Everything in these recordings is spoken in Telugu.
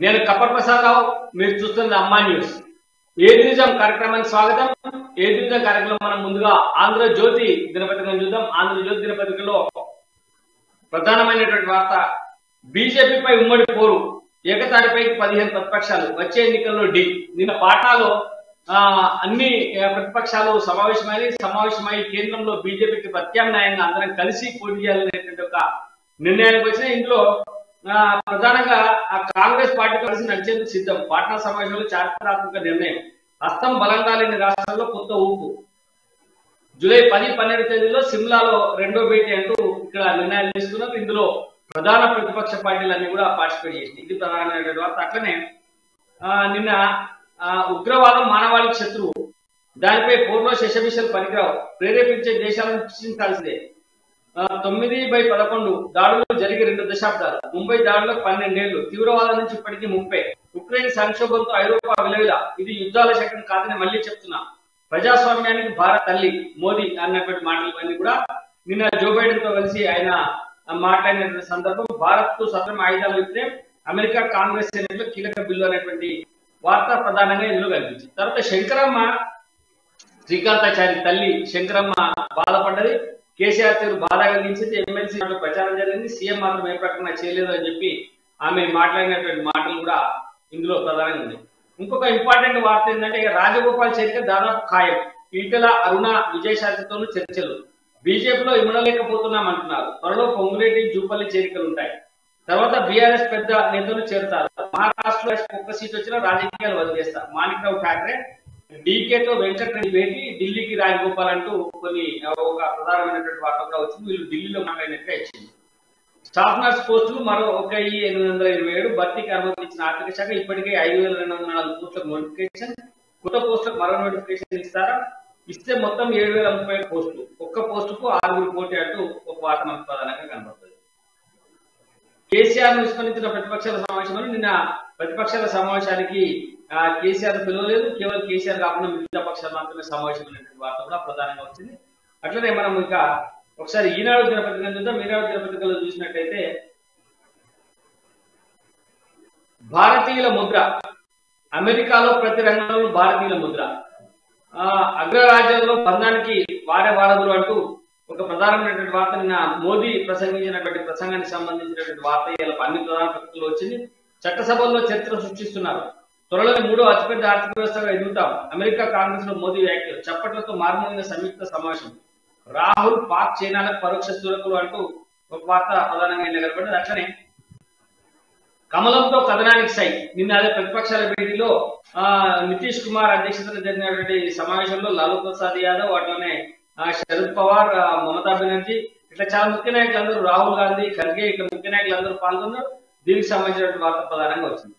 నేను కపర్ ప్రసాద్ రావు, మీరు చూస్తున్నది అమ్మా న్యూస్. ఏది నిజం కార్యక్రమానికి స్వాగతం. ఏది నిజం కార్యక్రమం మనం ముందుగా ఆంధ్రజ్యోతి దినపత్రికను చూద్దాం. ఆంధ్రజ్యోతి దినపత్రికలో ప్రధానమైనటువంటి వార్త, బీజేపీపై ఉమ్మడి పోరు, ఏకతాటిపైకి 15 ప్రతిపక్షాలు, వచ్చే ఎన్నికల్లో ఢీ. నిన్న పాట్నాలో అన్ని ప్రతిపక్షాలు సమావేశమై కేంద్రంలో బీజేపీకి ప్రత్యామ్నాయంగా అందరం కలిసి పోటీ చేయాలనేటువంటి ఒక నిర్ణయానికి వచ్చిన. ఇందులో ప్రధానంగా కాంగ్రెస్ పార్టీ కలిసి నడిచేందుకు సిద్ధం. పాట్నా సమావేశంలో చారిత్రాత్మక నిర్ణయం. హస్తం బలంగా లేని రాష్ట్రాల్లో కొత్త ఊపు. జూలై 10-12 తేదీలో సిమ్లాలో రెండో భేటీ అంటూ ఇక్కడ నిర్ణయాలు తీసుకున్నారు. ఇందులో ప్రధాన ప్రతిపక్ష పార్టీలన్నీ కూడా పార్టిసిపేట్ చేసింది. ఇది ప్రధానమైనటువంటి వార్త. అట్లనే నిన్న ఉగ్రవాదం మానవాళికి శత్రువు, దానిపై పూర్వ శశబిషలు పనికిరావు, ప్రేరేపించే దేశాలను శిక్షించాల్సిందే. 9/11 దాడులు జరిగి 2 దశాబ్దాలు, ముంబై దాడులకు 12 ఏళ్లు, తీవ్రవాదం నుంచి ఇప్పటికీ 30, ఉక్రెయిన్ సంక్షోభంతో ఐరోపా విలవిల, ఇది యుద్ధాల శకం కాదని మళ్ళీ చెప్తున్నా, ప్రజాస్వామ్యానికి భారత్ తల్లి మోదీ అన్నటువంటి మాటలన్నీ కూడా నిన్న జో బైడెన్ తో కలిసి ఆయన మాట్లాడిన సందర్భం. భారత్ కు సదరం ఆయుధాలు ఇస్తే అమెరికా కాంగ్రెస్ ఎన్నికల్లో కీలక బిల్లు అనేటువంటి వార్త ప్రధానంగా ఇందులో కనిపించింది. తర్వాత శంకరమ్మ, శ్రీకాంతాచారి తల్లి శంకరమ్మ బాధపడ్డది. కేసీఆర్ తీరు బాధ కలిగించింది. ఎమ్మెల్సీ ప్రచారం జరిగింది, సీఎం మాత్రం ఏ ప్రకటన చేయలేదు అని చెప్పి ఆమె మాట్లాడినటువంటి మాటలు కూడా ఇందులో ప్రధానంగా ఉంది. ఇంకొక ఇంపార్టెంట్ వార్త ఏంటంటే, రాజగోపాల్ చేరిక దాదాపు ఖాయం. ఈటెల, అరుణ, విజయశాంతితోనూ చర్చలు. బీజేపీలో ఇమడలేకపోతున్నాం అంటున్నారు. త్వరలో పొంగులేటి, జూపల్లి చేరికలు ఉంటాయి. తర్వాత బీఆర్ఎస్ పెద్ద నేతలు చేరుతారు. మహారాష్ట్రలో ఒక్క సీట్ వచ్చినా రాజకీయాలు వదిలేస్తారు. మాణిక్రావు ఠాక్రే, డీకేతో వెంకటరెడ్డి భేటీ, ఢిల్లీకి రాజగోపాల్ అంటూ కొన్ని ఒక ప్రధానమైనటువంటి వార్త కూడా వచ్చింది. వీళ్ళు ఢిల్లీలో మాట్లాడినట్టుగా ఇచ్చింది. స్టాఫ్ నర్స్ పోస్టులు మరో 1827 భర్తీకి అనుమతించిన ఆర్థిక శాఖ. ఇప్పటికే 5204 పోస్టులకు నోటిఫికేషన్. కొత్త పోస్టులకు మరో నోటిఫికేషన్ ఇస్తారా? ఇస్తే మొత్తం 7037 పోస్టులు. ఒక్క పోస్టుకు 6 పోటీ అంటూ ఒక వార్త మనకు ప్రధానంగా కనబడుతుంది. కేసీఆర్ విస్మరించిన ప్రతిపక్షాల సమావేశంలో నిన్న ప్రతిపక్షాల సమావేశానికి కేసీఆర్ పిలవలేదు. కేవలం కేసీఆర్ కాకుండా మిగతా పక్షాలు మాత్రమే సమావేశమైనటువంటి వార్త కూడా ప్రధానంగా వచ్చింది. అట్లనే మనం ఇక ఒకసారి ఈనాడు దినపత్రికను చూద్దాం. ఈనాడు దినపత్రికలో చూసినట్టయితే, భారతీయుల ముద్ర, అమెరికాలో ప్రతి రంగంలో భారతీయుల ముద్ర, అగ్రరాజ్యాల్లో బంధానికి వారే వారధులు అంటూ ఒక ప్రధానమైనటువంటి వార్త నిన్న మోదీ ప్రసంగించినటువంటి ప్రసంగానికి సంబంధించినటువంటి వార్త ఇలా అన్ని ప్రధాన పత్రికల్లో వచ్చింది. చట్టసభల్లో చరిత్ర సృష్టిస్తున్నారు. త్వరలోనే 3వ అతిపెద్ద ఆర్థిక వ్యవస్థగా ఎదుగుతాం. అమెరికా కాంగ్రెస్ లో మోదీ వ్యాఖ్యలు. చప్పట్లతో మార్మోగిన సంయుక్త సమావేశం. రాహుల్, పాక్, చైనాలకు పరోక్ష స్థూరకులు అంటూ ఒక వార్త ప్రధానంగా నిలబడింది. అట్లనే కమలంతో కథనానికి సై. నిన్న అదే ప్రతిపక్షాల భేటీలో నితీష్ కుమార్ అధ్యక్షతన జరిగినటువంటి సమావేశంలో లాలూ ప్రసాద్ యాదవ్, అట్లనే శరద్ పవార్, మమతా బెనర్జీ, ఇట్లా చాలా ముఖ్య నాయకులందరూ, రాహుల్ గాంధీ, ఖర్గే, ఇట్లా ముఖ్య నాయకులందరూ పాల్గొన్నారు. దీనికి సంబంధించినటువంటి వార్త ప్రధానంగా వచ్చింది.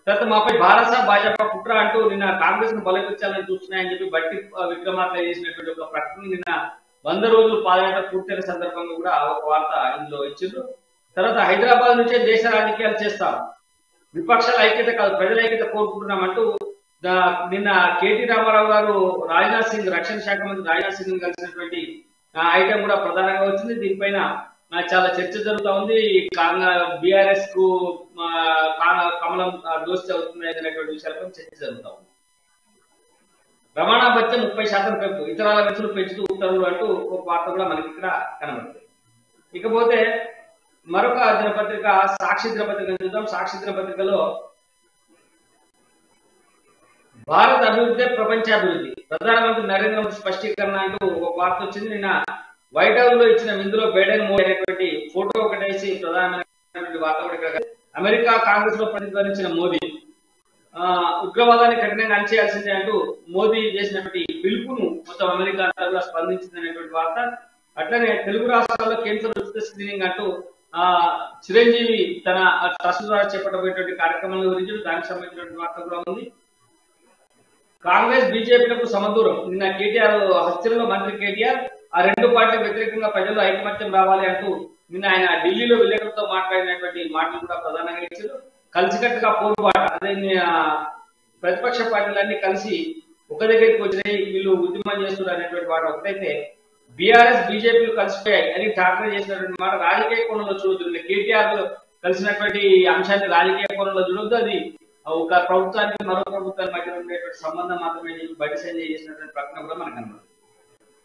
తర్వాత మాపై భాజపా కుట్ర అంటూ నిన్న కాంగ్రెస్ ను బలపరిచాలని చూస్తున్నాయని చెప్పి బట్టి విక్రమార్క చేసినటువంటి ఒక ప్రకటన నిన్న 100 రోజులు పాదయాత్ర పూర్తయిన సందర్భంగా కూడా ఒక వార్త ఇందులో ఇచ్చిండ్రు. తర్వాత హైదరాబాద్ నుంచే దేశ రాజకీయాలు చేస్తాం, విపక్షాల ఐక్యత కాదు ప్రజల ఐక్యత కోరుకుంటున్నామంటూ నిన్న కేటీ రామారావు గారు రాజ్నాథ్ సింగ్, రక్షణ శాఖ మంత్రి రాజ్నాథ్ సింగ్ కలిసినటువంటి ఐటమ్ కూడా ప్రధానంగా వచ్చింది. దీనిపైన చాలా చర్చ జరుగుతూ ఉంది. బీఆర్ఎస్ కు కమలం దోస్తి అవుతుంది అనేటువంటి విషయాలపై చర్చ జరుగుతూ ఉంది. రవాణా భత్యం 30% పెంపు, ఇతరాల వెచ్చులు పెంచుతూ ఉత్తర్వులు అంటూ ఒక వార్త కూడా మనకి ఇక్కడ కనబడుతుంది. ఇకపోతే మరొక దినపత్రిక సాక్షి దినపత్రిక చూద్దాం. సాక్షి దినపత్రికలో భారత అభివృద్ధి ప్రపంచాభివృద్ధి, ప్రధానమంత్రి నరేంద్ర మోదీ స్పష్టీకరణ అంటూ ఒక వార్త వచ్చింది. నిన్న వైట్ హౌస్ లో ఇచ్చిన ఇందులో బైడెన్, మోదీ అనేటువంటి ఫోటో ఒకటేసి ప్రధానమైనటువంటి వార్త కూడా. అమెరికా కాంగ్రెస్ లో ప్రతిధ్వనించిన మోదీ, ఉగ్రవాదాన్ని కఠినంగా అణచేయాల్సిందే అంటూ మోదీ చేసినటువంటి పిలుపును మొత్తం అమెరికా అంతా కూడా స్పందించింది అనేటువంటి వార్త. అట్లనే తెలుగు రాష్ట్రాల్లో క్యాన్సర్ ఉచిత స్క్రీనింగ్ అంటూ చిరంజీవి తన ట్రస్ట్ ద్వారా చేపట్టబోయేటువంటి కార్యక్రమాల గురించి దానికి సంబంధించినటువంటి వార్త కూడా ఉంది. కాంగ్రెస్ బీజేపీలకు సమదూరం. నిన్న కేటీఆర్ హస్తిలో మంత్రి కేటీఆర్ ఆ రెండు పార్టీలకు వ్యతిరేకంగా ప్రజలు ఐకమత్యం రావాలి అంటూ నిన్న ఆయన ఢిల్లీలో విలేకరులతో మాట్లాడినటువంటి మాటలు కూడా ప్రధానంగా ఇచ్చారు. కలిసికట్టుగా పోరుబాట, అదే ప్రతిపక్ష పార్టీలన్నీ కలిసి ఒక దగ్గరికి వచ్చినాయి, వీళ్ళు ఉద్యమం చేస్తున్నారు అనేటువంటి మాట ఒకటైతే, బీఆర్ఎస్ బీజేపీలు కలిసిపోయాయి అని ఠాక్రే చేసినటువంటి మాట రాజకీయ కోణంలో చూడుతుంది. కేటీఆర్ కలిసినటువంటి అంశాన్ని రాజకీయ కోణంలో చూడొద్దు. అది ఒక ప్రభుత్వానికి మరో ప్రభుత్వానికి మధ్య ఉండేటువంటి సంబంధం మాత్రమే బయట సంజయ్ చేసినటువంటి ప్రకటన కూడా మనకు కనబడుతుంది.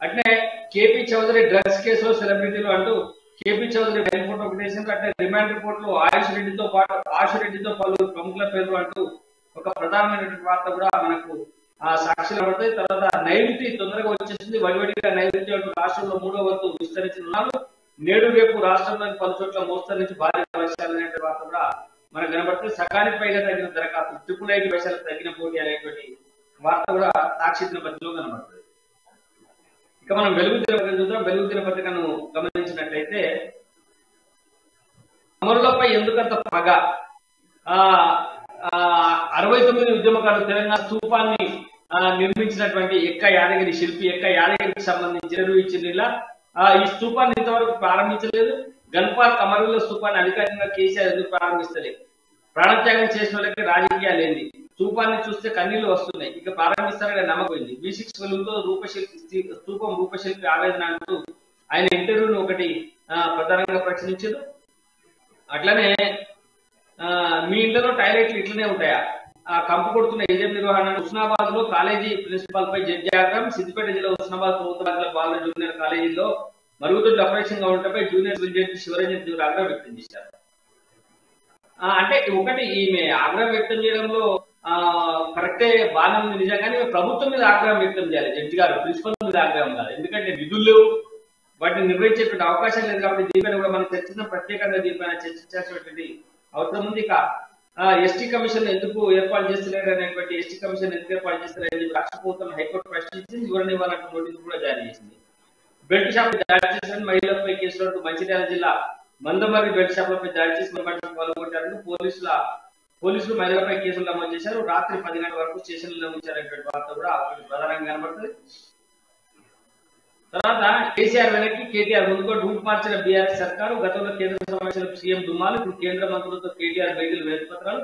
అంటే కేపీ చౌదరి డ్రగ్స్ కేసులో సెలబ్రిటీలు అంటూ కేపీ చౌదరి ఫైల్ ఫోటో ఒకటి వేసింది. అంటే రిమాండ్ రిపోర్ట్ లో ఆయుష్ రెడ్డితో పలువురు ప్రముఖుల పేర్లు అంటూ ఒక ప్రధానమైనటువంటి వార్త కూడా మనకు సాక్షిలో పడుతుంది. తర్వాత నైరుతి తొందరగా వచ్చేసింది. వడివడిగా నైరుతి అంటూ రాష్ట్రంలో 3వ వంతు విస్తరించనున్నారు. నేడు రేపు రాష్ట్రంలోని పలు చోట్ల మోస్తరు నుంచి భారీ వర్షాలు అనేటువంటి వార్త కూడా మనకు కనబడుతుంది. సగానికి పైగా తగిన దరఖాస్తు 5 వర్షాలకు తగిన పోటీ అనేటువంటి వార్త కూడా సాక్షి దినపత్రికలో కనబడుతుంది. ఇక మనం వెలుగు దినపత్రిక చూద్దాం. వెలుగు దినపత్రికను గమనించినట్లయితే అమరులపై ఎందుకంత పగ, 69 ఉద్యమకారులు తెలంగాణ స్తూపాన్ని నిర్మించినటువంటి ఎక్క యాదగిరి శిల్పి ఎక్క యాదగిరికి సంబంధించిన ఇచ్చిన ఈ స్తూపాన్ని ఇంతవరకు ప్రారంభించలేదు. గన్ పార్క్ అమరుల స్తూపాన్ని అధికారికంగా కేసీఆర్ ఎందుకు ప్రారంభిస్తలేదు? ప్రాణత్యాగం చేసిన వాళ్ళకి రాజకీయాలు ఏంది? స్తూపాన్ని చూస్తే కన్నీళ్లు వస్తున్నాయి, ఇక ప్రారంభిస్తారనే నమ్మకం. B6 వెలుగుతో స్తూపం రూపశిల్పి ఆవేదన అంటూ ఆయన ఇంటర్వ్యూను ఒకటి ప్రధానంగా ప్రశ్నించారు. అట్లనే మీ ఇంట్లో టాయిలెట్లు ఇట్లనే ఉంటాయా? కంపు కొడుతున్న ఏజెం నిర్వహణ. హుస్నాబాద్ లో కాలేజీ ప్రిన్సిపాల్ పై జడ్జి ఆగ్రహం. సిద్దిపేట జిల్లా హుస్నాబాద్ ప్రభుత్వ బాలుర జూనియర్ కాలేజీలో మరుగుదొడ్లు అపరేషన్ గా ఉండటంపై జూనియర్ జడ్జి శివరంజన్ తీవ్ర ఆగ్రహం వ్యక్తం చేశారు. అంటే ఒకటి ఈమె ఆగ్రహం వ్యక్తం చేయడంలో కరెక్టే, బాగానే ఉంది నిజంగానే. ప్రభుత్వం మీద ఆగ్రహం వ్యక్తం చేయాలి జడ్జి గారు, ప్రిన్సిపల్ మీద ఆగ్రహం కాదు. ఎందుకంటే నిధులు లేవు, వాటిని నిర్వహించేటువంటి అవకాశం లేదు. కాబట్టి దీనిపైన కూడా మనం చర్చించిన ప్రత్యేకంగా దీనిపైన చర్చించాల్సినటువంటి అవసరం ఉంది. ఇక ఎస్టీ కమిషన్ ఎందుకు ఏర్పాటు చేస్తలేరు అనేటువంటి ఎస్టీ కమిషన్ ఎందుకు ఏర్పాటు చేస్తలేరు రాష్ట్ర ప్రభుత్వం హైకోర్టు ప్రశ్నించింది. వివరణ ఇవ్వాలంటూ నోటీసు కూడా జారీ చేసింది. బెల్ట్ షాప్ జారీ చేసిన మహిళలపై కేసులు. మంచిర్యాల జిల్లా మందమర్రి బెల్ట్ షాపులపై జారీ చేసిన పాల్గొంటారు. పోలీసులు మహిళలపై కేసులు నమోదు చేశారు. రాత్రి 10 గంటల వరకు స్టేషన్లో ఉంచారనేటువంటి వార్త కూడా ప్రధానంగా కనబడుతుంది. తర్వాత కేసీఆర్ వెనక్కి కేటీఆర్ ముందుకు రూట్ మార్చిన బీఆర్ఎస్ సర్కారు. గతంలో కేంద్ర సమావేశంలో సీఎం దుమ్మాలు, ఇప్పుడు కేంద్ర మంత్రులతో కేటీఆర్ బైకులు వినతిపత్రాలు.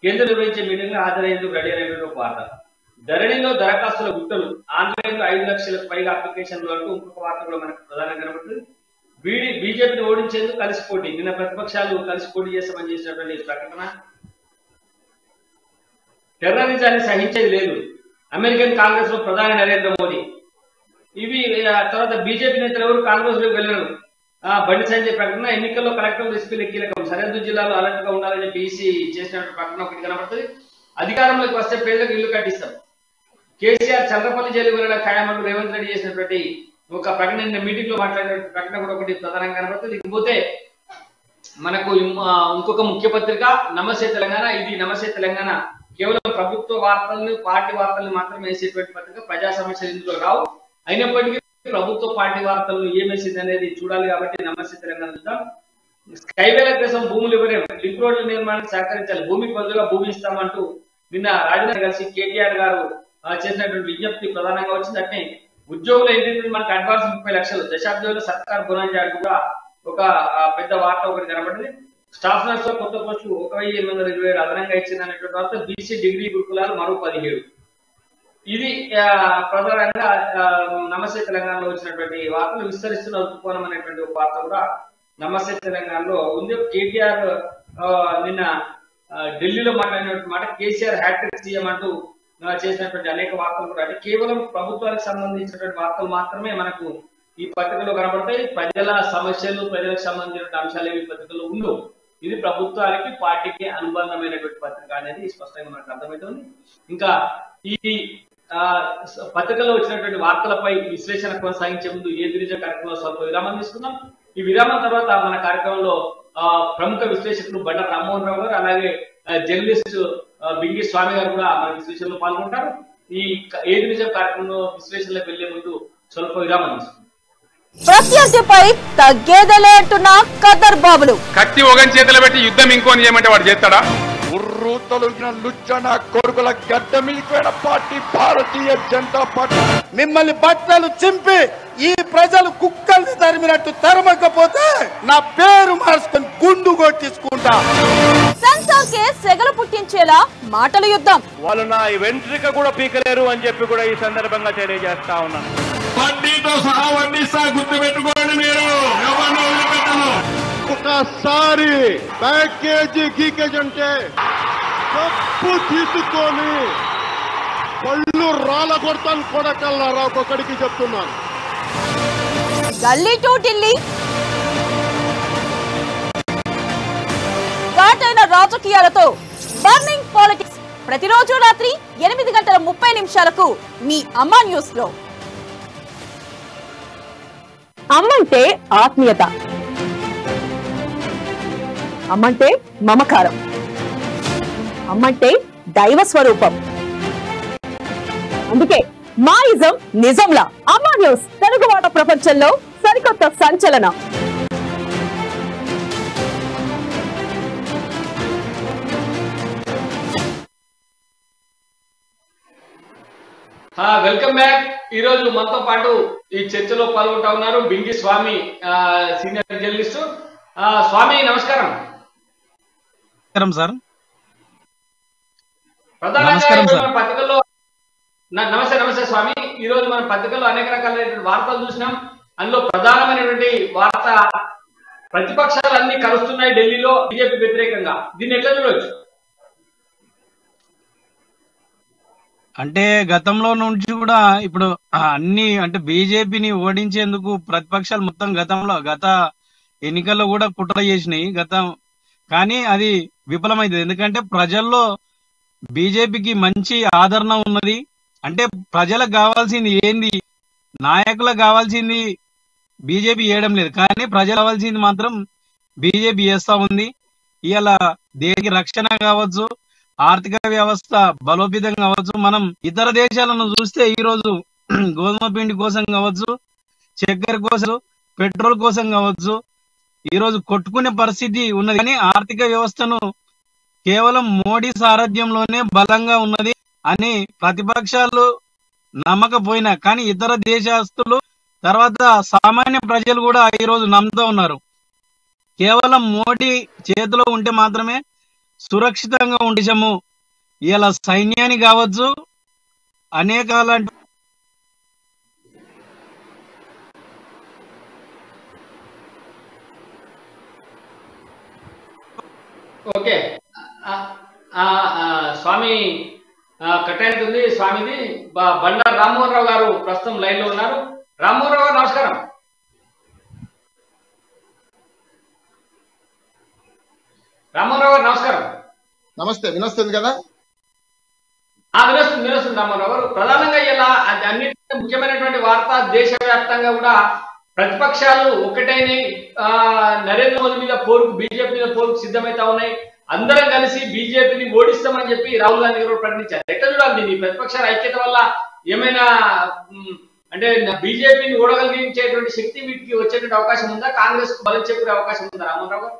కేంద్రం నిర్వహించే మీటింగ్ లో హాజరయ్యేందుకు రెడీ అయినటువంటి వార్త. ధరణిలో దరఖాస్తుల గుట్టలు, ఆన్లైన్ లో 5 లక్షలకు పైగా అప్లికేషన్లు అంటూ ఇంకొక వార్త కూడా మనకు ప్రధానంగా కనబడుతుంది. బీజేపీని ఓడించేందుకు కలిసి పోటీ. నిన్న ప్రతిపక్షాలు కలిసి పోటీ చేస్తామని చేసినటువంటి ప్రకటన. టెర్రరిజాన్ని సహించేది లేదు, అమెరికన్ కాంగ్రెస్ లో ప్రధాని నరేంద్ర మోదీ. ఇవి తర్వాత బీజేపీ నేతలు ఎవరు కాంగ్రెస్ లోకి వెళ్ళరు. బండి సంజయ్ ప్రకటన. ఎన్నికల్లో కలెక్టర్ ఎస్పీలు కీలకం. సరిహద్దు జిల్లాలో అలర్ట్ గా ఉండాలని చెప్పి ఈసీ చేసినటువంటి ప్రకటన ఒకటి కనబడుతుంది. అధికారంలోకి వస్తే పేర్లకు ఇల్లు కట్టిస్తాం. కేసీఆర్ చంద్రపల్లి జైలు వెళ్ళడం ఖాయమంటూ రేవంత్ రెడ్డి చేసినటువంటి ఒక ప్రకటన, మీటింగ్ లో మాట్లాడిన ప్రకటన కూడా ఒకటి ప్రధానంగా కనబడుతుంది. ఇకపోతే మనకు ఇంకొక ముఖ్య పత్రిక నమస్తే తెలంగాణ. ఇది నమస్తే తెలంగాణ కేవలం ప్రభుత్వ వార్తలను, పార్టీ వార్తలను మాత్రమే వేసేటువంటి పత్రిక. ప్రజా సమస్యలు ఇందులో రావు. అయినప్పటికీ ప్రభుత్వ పార్టీ వార్తలను ఏమేసింది అనేది చూడాలి. కాబట్టి నమస్తే తెలంగాణ చూద్దాం. స్కైవేల కోసం భూములు ఇవ్వలేము, లింక్ రోడ్ల నిర్మాణానికి సహకరించాలి, భూమికి బదులుగా భూమి ఇస్తామంటూ నిన్న రాజధాని కలిసి కేటీఆర్ గారు చేసినటువంటి విజ్ఞప్తి ప్రధానంగా వచ్చింది. అంటే ఉద్యోగుల ఇంటి మనకు అడ్వాన్స్ 30 లక్షలు, దశాబ్దంలో సర్కార్ బునాంజా కూడా ఒక పెద్ద వార్త ఒకటి కనబడింది. స్టాఫ్ నర్స్ లో కొత్త పోస్టులు 1827 అదనంగా ఇచ్చింది అనేటువంటి వార్త. బీసీ డిగ్రీ గురుకులాలు మరో 17. ఇది ప్రధానంగా నమస్తే తెలంగాణలో వచ్చినటువంటి వార్తలు. విస్తరిస్తున్న ఋతుకోణం అనేటువంటి ఒక వార్త కూడా నమస్తే తెలంగాణలో ఉంది. కేటీఆర్ నిన్న ఢిల్లీలో మాట్లాడినటువంటి మాట, కేసీఆర్ హ్యాట్రిక్ సీఎం అంటూ చేసినటువంటి అనేక వార్తలు కూడా. అంటే కేవలం ప్రభుత్వానికి సంబంధించినటువంటి వార్తలు మాత్రమే మనకు ఈ పత్రికలో కనబడతాయి. ప్రజల సమస్యలు, ప్రజలకు సంబంధించిన అంశాలు ఈ పత్రికలో ఉండవు. ఇది ప్రభుత్వానికి పార్టీకి అనుబంధమైనటువంటి పత్రిక అనేది స్పష్టంగా మనకు అర్థమవుతుంది. ఇంకా ఈ పత్రికలో వచ్చినటువంటి వార్తలపై విశ్లేషణ కొనసాగించే ముందు ఏ దిరిజ కార్యక్రమంలో స్వల్ప విరామం తీసుకుందాం. ఈ విరామం తర్వాత మన కార్యక్రమంలో ప్రముఖ విశ్లేషకులు బండ రామ్మోహన్ రావు గారు, అలాగే జర్నలిస్ట్ బింగి స్వామి గారు కూడా మన విశ్లేషణలో పాల్గొంటారు. ఈ ఏ దిరిజ కార్యక్రమంలో విశ్లేషణలోకి వెళ్లే ముందు స్వల్ప విరామం తీసుకుందాం. ప్రత్యర్థిపై తగ్గేదలే అంటున్న ఖదర్ బాబులు. కత్తి ఒకని చేతిలో పెట్టి యుద్ధం ఇంకోని చేయమంటే వాడు చేస్తాడా? ఉర్రు తొలగిన లుచ్చన కొడుకుల గడ్డ మిలిపోయిన పార్టీ భారతీయ జనతా పార్టీ. మిమ్మల్ని బట్టలు చింపి ఈ ప్రజలు కుక్కల్ని తరిమినట్టు తరమకపోతే నా పేరు మార్చుకొని గుండు కొట్టించుకుంటా. సెన్సార్ కే సెగలు పుట్టించేలా మాటల యుద్ధం. వాళ్ళు నా వెంట్రిక కూడా పీకలేరు అని చెప్పి కూడా ఈ సందర్భంగా తెలియజేస్తా ఉన్నాను. వడ్డీతో సహా వడ్డిస్తా, గుర్తు పెట్టుకోండి. మీరు ఎవరిని వదిలిపెట్టను. ఇంకొకసారి ప్యాకేజీ గీకేజ్ అంటే తప్పు తీసుకొని పళ్ళు రాళ్ళ కొడతాను కొడకల్లారా ఒక్కొక్కడికి చెప్తున్నాను. గల్లీ టు ఢిల్లీ ఘాటైన రాజకీయాలతో బర్నింగ్ పాలిటిక్స్ ప్రతిరోజు రాత్రి 8:30 మీ అమ్మా న్యూస్ లో. అమ్మంటే ఆత్మీయత, అమ్మంటే మమకారం, అమ్మంటే దైవ స్వరూపం. అందుకే మాయిజం నిజంలా అమ్మా న్యూస్ తెలుగువాడ ప్రపంచంలో సరికొత్త సంచలనం. Welcome back. ఈ రోజు మనతో పాటు ఈ చర్చలో పాల్గొంటా ఉన్నారు బింగి స్వామి, సీనియర్ జర్నలిస్టు. స్వామి నమస్కారం. నమస్కారం సార్. ప్రధానంగా పత్రికల్లో నమస్తే స్వామి. ఈ రోజు మన పత్రికల్లో అనేక రకాలైన వార్తలు చూసినాం. అందులో ప్రధానమైనటువంటి వార్త ప్రతిపక్షాలన్నీ కలుస్తున్నాయి ఢిల్లీలో బీజేపీ వ్యతిరేకంగా. దీన్ని ఎట్లా చూడవచ్చు? అంటే గతంలో నుంచి కూడా ఇప్పుడు అన్ని అంటే బీజేపీని ఓడించేందుకు ప్రతిపక్షాలు మొత్తం గత ఎన్నికల్లో కూడా కుట్ర చేసినాయి కానీ అది విఫలమైంది. ఎందుకంటే ప్రజల్లో బీజేపీకి మంచి ఆదరణ ఉన్నది. అంటే ప్రజలకు కావాల్సింది ఏంది, నాయకులకు కావాల్సింది బీజేపీ చేయడం లేదు, కానీ ప్రజలు కావాల్సింది మాత్రం బీజేపీ చేస్తా ఉంది. ఇవాళ దేనికి రక్షణ కావచ్చు, ఆర్థిక వ్యవస్థ బలోపేతం కావచ్చు. మనం ఇతర దేశాలను చూస్తే ఈ రోజు గోధుమ పిండి కోసం కావచ్చు, చక్కెర కోసం, పెట్రోల్ కోసం కావచ్చు, ఈ రోజు కొట్టుకునే పరిస్థితి ఉన్నది. కానీ ఆర్థిక వ్యవస్థను కేవలం మోడీ సారథ్యంలోనే బలంగా ఉన్నది అని ప్రతిపక్షాలు నమ్మకపోయినా కానీ ఇతర దేశస్తులు తర్వాత సామాన్య ప్రజలు కూడా ఈ రోజు నమ్ముతూ ఉన్నారు. కేవలం మోడీ చేతిలో ఉంటే మాత్రమే సురక్షితంగా ఉండేము. ఇలా సైన్యాన్ని కావచ్చు అనేక ఓకే స్వామి కట్ అవుతుంది. స్వామిది బండారు రామ్మోహన్ రావు గారు ప్రస్తుతం లైన్ లో ఉన్నారు. రామ్మోహన్ రావు గారు నమస్కారం. రామ్మోహన్ రావు గారు నమస్కారం. నమస్తే, వినొస్తుంది కదా? వినొస్తుంది రామ్మోహన్ రావు గారు. ప్రధానంగా ఇలా అన్నిటికంటే ముఖ్యమైనటువంటి వార్త, దేశవ్యాప్తంగా కూడా ప్రతిపక్షాలు ఒకటైన నరేంద్ర మోదీ మీద పోరుకు, బీజేపీ మీద పోరుకు సిద్ధమైతా ఉన్నాయి. అందరం కలిసి బీజేపీని ఓడిస్తామని చెప్పి రాహుల్ గాంధీ గారు ప్రకటించారు. ఎట్లా చూడాలి దీన్ని? ప్రతిపక్షాల ఐక్యత వల్ల ఏమైనా అంటే బీజేపీని ఓడగలిగించేటువంటి శక్తి వీటికి వచ్చేటువంటి అవకాశం ఉందా? కాంగ్రెస్ కు బలం చెప్పే అవకాశం ఉందా రామ్మోహన్ రావు గారు?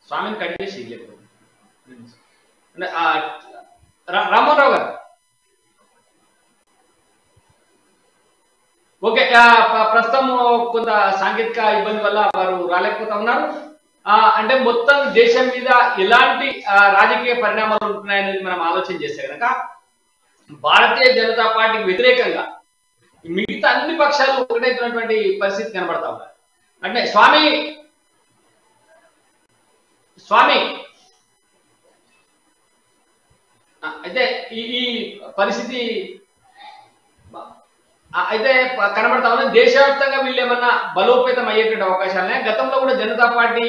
స్వామిని కట్ చేసి రామ్మోహన్ రావు గారు. ఓకే, ప్రస్తుతం కొంత సాంకేతిక ఇబ్బంది వల్ల వారు రాలేకపోతా ఉన్నారు. అంటే మొత్తం దేశం మీద ఎలాంటి రాజకీయ పరిణామాలు ఉంటున్నాయనేది మనం ఆలోచన చేస్తే కనుక భారతీయ జనతా పార్టీకి వ్యతిరేకంగా మిగతా అన్ని పక్షాలు ఒకటైతున్నటువంటి పరిస్థితి కనబడతా ఉన్నారు. అంటే స్వామి అయితే ఈ పరిస్థితి అయితే కనబడతా ఉన్నాయి. దేశవ్యాప్తంగా వీళ్ళు ఏమన్నా బలోపేతం అయ్యేటువంటి అవకాశాలనే. గతంలో కూడా జనతా పార్టీ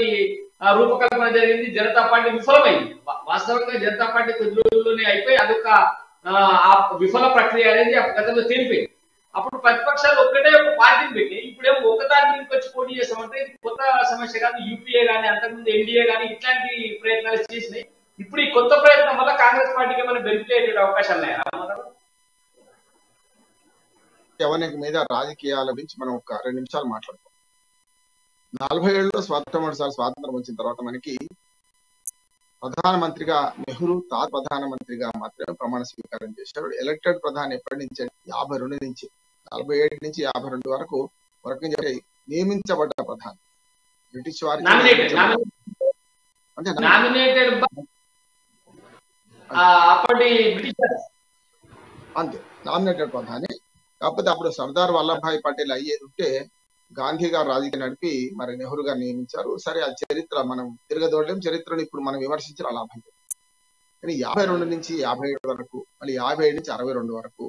రూపకల్పన జరిగింది, జనతా పార్టీ విఫలమైంది. వాస్తవంగా జనతా పార్టీ కొద్ది రోజుల్లోనే అయిపోయి అదొక విఫల ప్రక్రియ అనేది గతంలో తేలిపోయింది. అప్పుడు ప్రతిపక్షాలు ఒక్కటే ఒక పార్టీని పెట్టి ఇప్పుడేమో ఒకదాని మీదకి వచ్చి పోటీ చేస్తామంటే ఇది కొత్త సమస్య కాదు. యూపీఏ కానీ అంతకుముందు ఎన్డీఏ కానీ ఇట్లాంటి ప్రయత్నాలు చేసినాయి. ఇప్పుడు ఈ కొత్త ప్రయత్నం వల్ల కాంగ్రెస్ పార్టీకి ఏమైనా బెనిఫిట్ అయ్యేటువంటి అవకాశాలు ఉన్నాయా? ఎవరికి మీద రాజకీయాల గురించి మనం ఒక 2 నిమిషాలు మాట్లాడుతాం. 40 ఏళ్ళలో స్వాతంత్రం వచ్చిన తర్వాత మనకి ప్రధానమంత్రిగా నెహ్రూ ప్రధానమంత్రిగా మాత్రమే ప్రమాణ స్వీకారం చేశారు. ఎలక్టెడ్ ప్రధాని ఎప్పటి నుంచి 52 నుంచి 47 నుంచి 52 వరకు నియమించబడ్డ ప్రధాని బ్రిటిష్ వారి అంతే నామినేటెడ్ ప్రధాని. కాకపోతే అప్పుడు సర్దార్ వల్లభాయ్ పటేల్ అయ్యేది ఉంటే గాంధీ గారు రాజకీయం నడిపి మరి నెహ్రూ గారు నియమించారు. సరే ఆ చరిత్ర మనం తిరగదోడలేం, చరిత్రను ఇప్పుడు మనం విమర్శించిన లాభం లేదు. కానీ 52 నుంచి 57 వరకు, మళ్ళీ 57 నుంచి 62 వరకు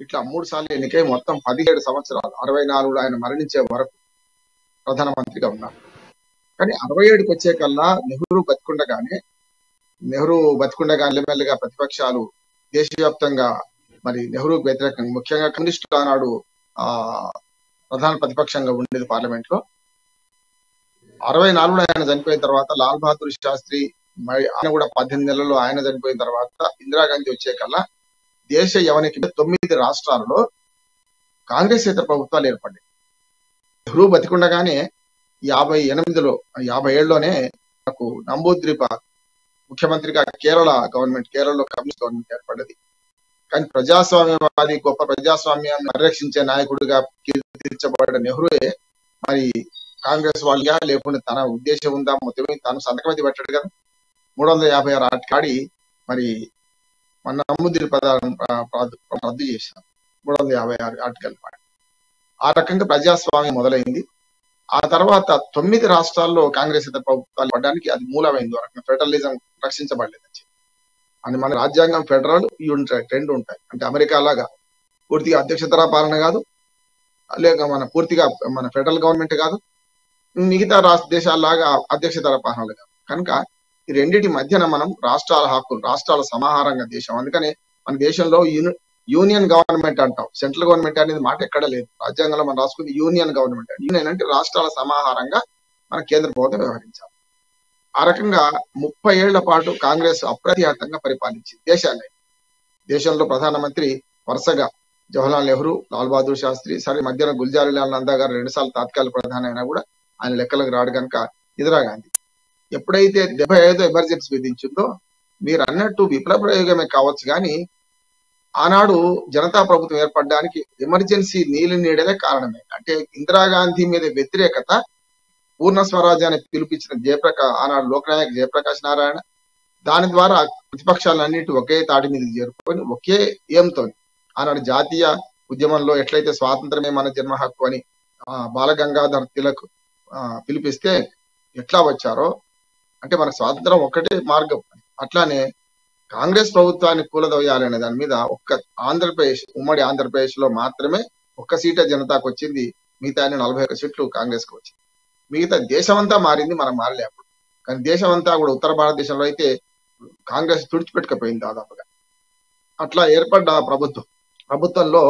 ఇట్లా 3 సార్లు ఎన్నికై మొత్తం 17 సంవత్సరాలు 64 ఆయన మరణించే వరకు ప్రధానమంత్రిగా ఉన్నారు. కానీ 67కి వచ్చే కల్లా నెహ్రూ బతికుండగానే మెల్లమెల్లగా ప్రతిపక్షాలు దేశవ్యాప్తంగా మరి నెహ్రూకు వ్యతిరేకంగా, ముఖ్యంగా కమ్యూనిస్టులు ఆనాడు ప్రధాన ప్రతిపక్షంగా ఉండేది పార్లమెంట్ లో. 64లో ఆయన చనిపోయిన తర్వాత లాల్ బహదూర్ శాస్త్రి ఆయన కూడా 18 నెలల్లో ఆయన చనిపోయిన తర్వాత ఇందిరాగాంధీ వచ్చే కల్లా దేశ యవనికి 9 రాష్ట్రాలలో కాంగ్రెస్ ఇతర ప్రభుత్వాలు ఏర్పడ్డాయి. నెహ్రూ బతికుండగానే 57లోనే నాకు నంబూద్రిప ముఖ్యమంత్రిగా కేరళలో కమ్యూనిస్ట్ గవర్నమెంట్ ఏర్పడ్డది. కానీ ప్రజాస్వామ్యవాది, గొప్ప ప్రజాస్వామ్యాన్ని పరిరక్షించే నాయకుడిగా కీర్తించబడ్డ నెహ్రూయే మరి కాంగ్రెస్ వాళ్ళగా లేకుండా తన ఉద్దేశం ఉందా మొత్తమే తాను సంతకమైతే పెట్టాడు కదా. 356 ఆటకాడి మరి మన నంబూద్రిప రద్దు చేశారు. 356 ఆర్టికల్ ఆ రకంగా ప్రజాస్వామ్యం మొదలైంది. ఆ తర్వాత 9 రాష్ట్రాల్లో కాంగ్రెస్ ఇతర ప్రభుత్వాలు పడడానికి అది మూలమైంది. ఫెడరలిజం రక్షించబడలేదు అని. మన రాజ్యాంగం ఫెడరల్ రెండు ఉంటాయి. అంటే అమెరికా లాగా పూర్తిగా అధ్యక్షతర పాలన కాదు, లేక పూర్తిగా మన ఫెడరల్ గవర్నమెంట్ కాదు, మిగతా దేశాల్లాగా అధ్యక్షతర పాలన కాదు. కనుక ఈ రెండింటి మధ్యన మనం రాష్ట్రాల హక్కులు, రాష్ట్రాల సమాహారంగా దేశం. అందుకని మన దేశంలో యూనియన్ గవర్నమెంట్ అంటాం. సెంట్రల్ గవర్నమెంట్ అనేది మాట ఎక్కడ లేదు. రాజ్యాంగంలో మనం రాసుకుంది యూనియన్ గవర్నమెంట్. యూనియన్ అంటే రాష్ట్రాల సమాహారంగా మన కేంద్ర ప్రభుత్వం వ్యవహరించాలి. ఆ రకంగా 30 ఏళ్ల పాటు కాంగ్రెస్ అప్రతిహతంగా పరిపాలించింది దేశాన్ని. దేశంలో ప్రధానమంత్రి వరుసగా జవహర్లాల్ నెహ్రూ, లాల్ బహదూర్ శాస్త్రి, సరే మధ్యన గుల్జారీలాల్ నందా గారు 2 సార్లు తాత్కాలిక ప్రధాని అయినా కూడా ఆయన లెక్కలకు రాడు కనుక ఇందిరాగాంధీ ఎప్పుడైతే 75 ఎమర్జెన్సీ విధించిందో మీరు అన్నట్టు విప్లవ ప్రయోగమే కావచ్చు, కానీ ఆనాడు జనతా ప్రభుత్వం ఏర్పడడానికి ఎమర్జెన్సీ నీడలే కారణమే. అంటే ఇందిరాగాంధీ మీద వ్యతిరేకత, పూర్ణ స్వరాజ్యాన్ని పిలిపించిన ఆనాడు లోకనాయక్ జయప్రకాష్ నారాయణ, దాని ద్వారా ప్రతిపక్షాలన్నింటి ఒకే తాటి మీదకి చేరుకొని ఒకే ఏంతో ఆనాడు జాతీయ ఉద్యమంలో ఎట్లయితే స్వాతంత్రమే మన జన్మ హక్కు అని బాలగంగాధర్ తిలక్ పిలిపిస్తే ఎట్లా వచ్చారో, అంటే మన స్వాతంత్రం ఒక్కటే మార్గం. అట్లానే కాంగ్రెస్ ప్రభుత్వాన్ని కూలదోయాలనే దాని మీద ఉమ్మడి ఆంధ్రప్రదేశ్ లో మాత్రమే 1 సీటే జనతాకు వచ్చింది. మిగతా 41 సీట్లు కాంగ్రెస్ కు వచ్చింది. మిగతా దేశమంతా మారింది, మనం మారలే అప్పుడు. కానీ దేశమంతా కూడా ఉత్తర భారతదేశంలో అయితే కాంగ్రెస్ తుడిచిపెట్టుకపోయింది దాదాపుగా. అట్లా ఏర్పడ్డ ప్రభుత్వంలో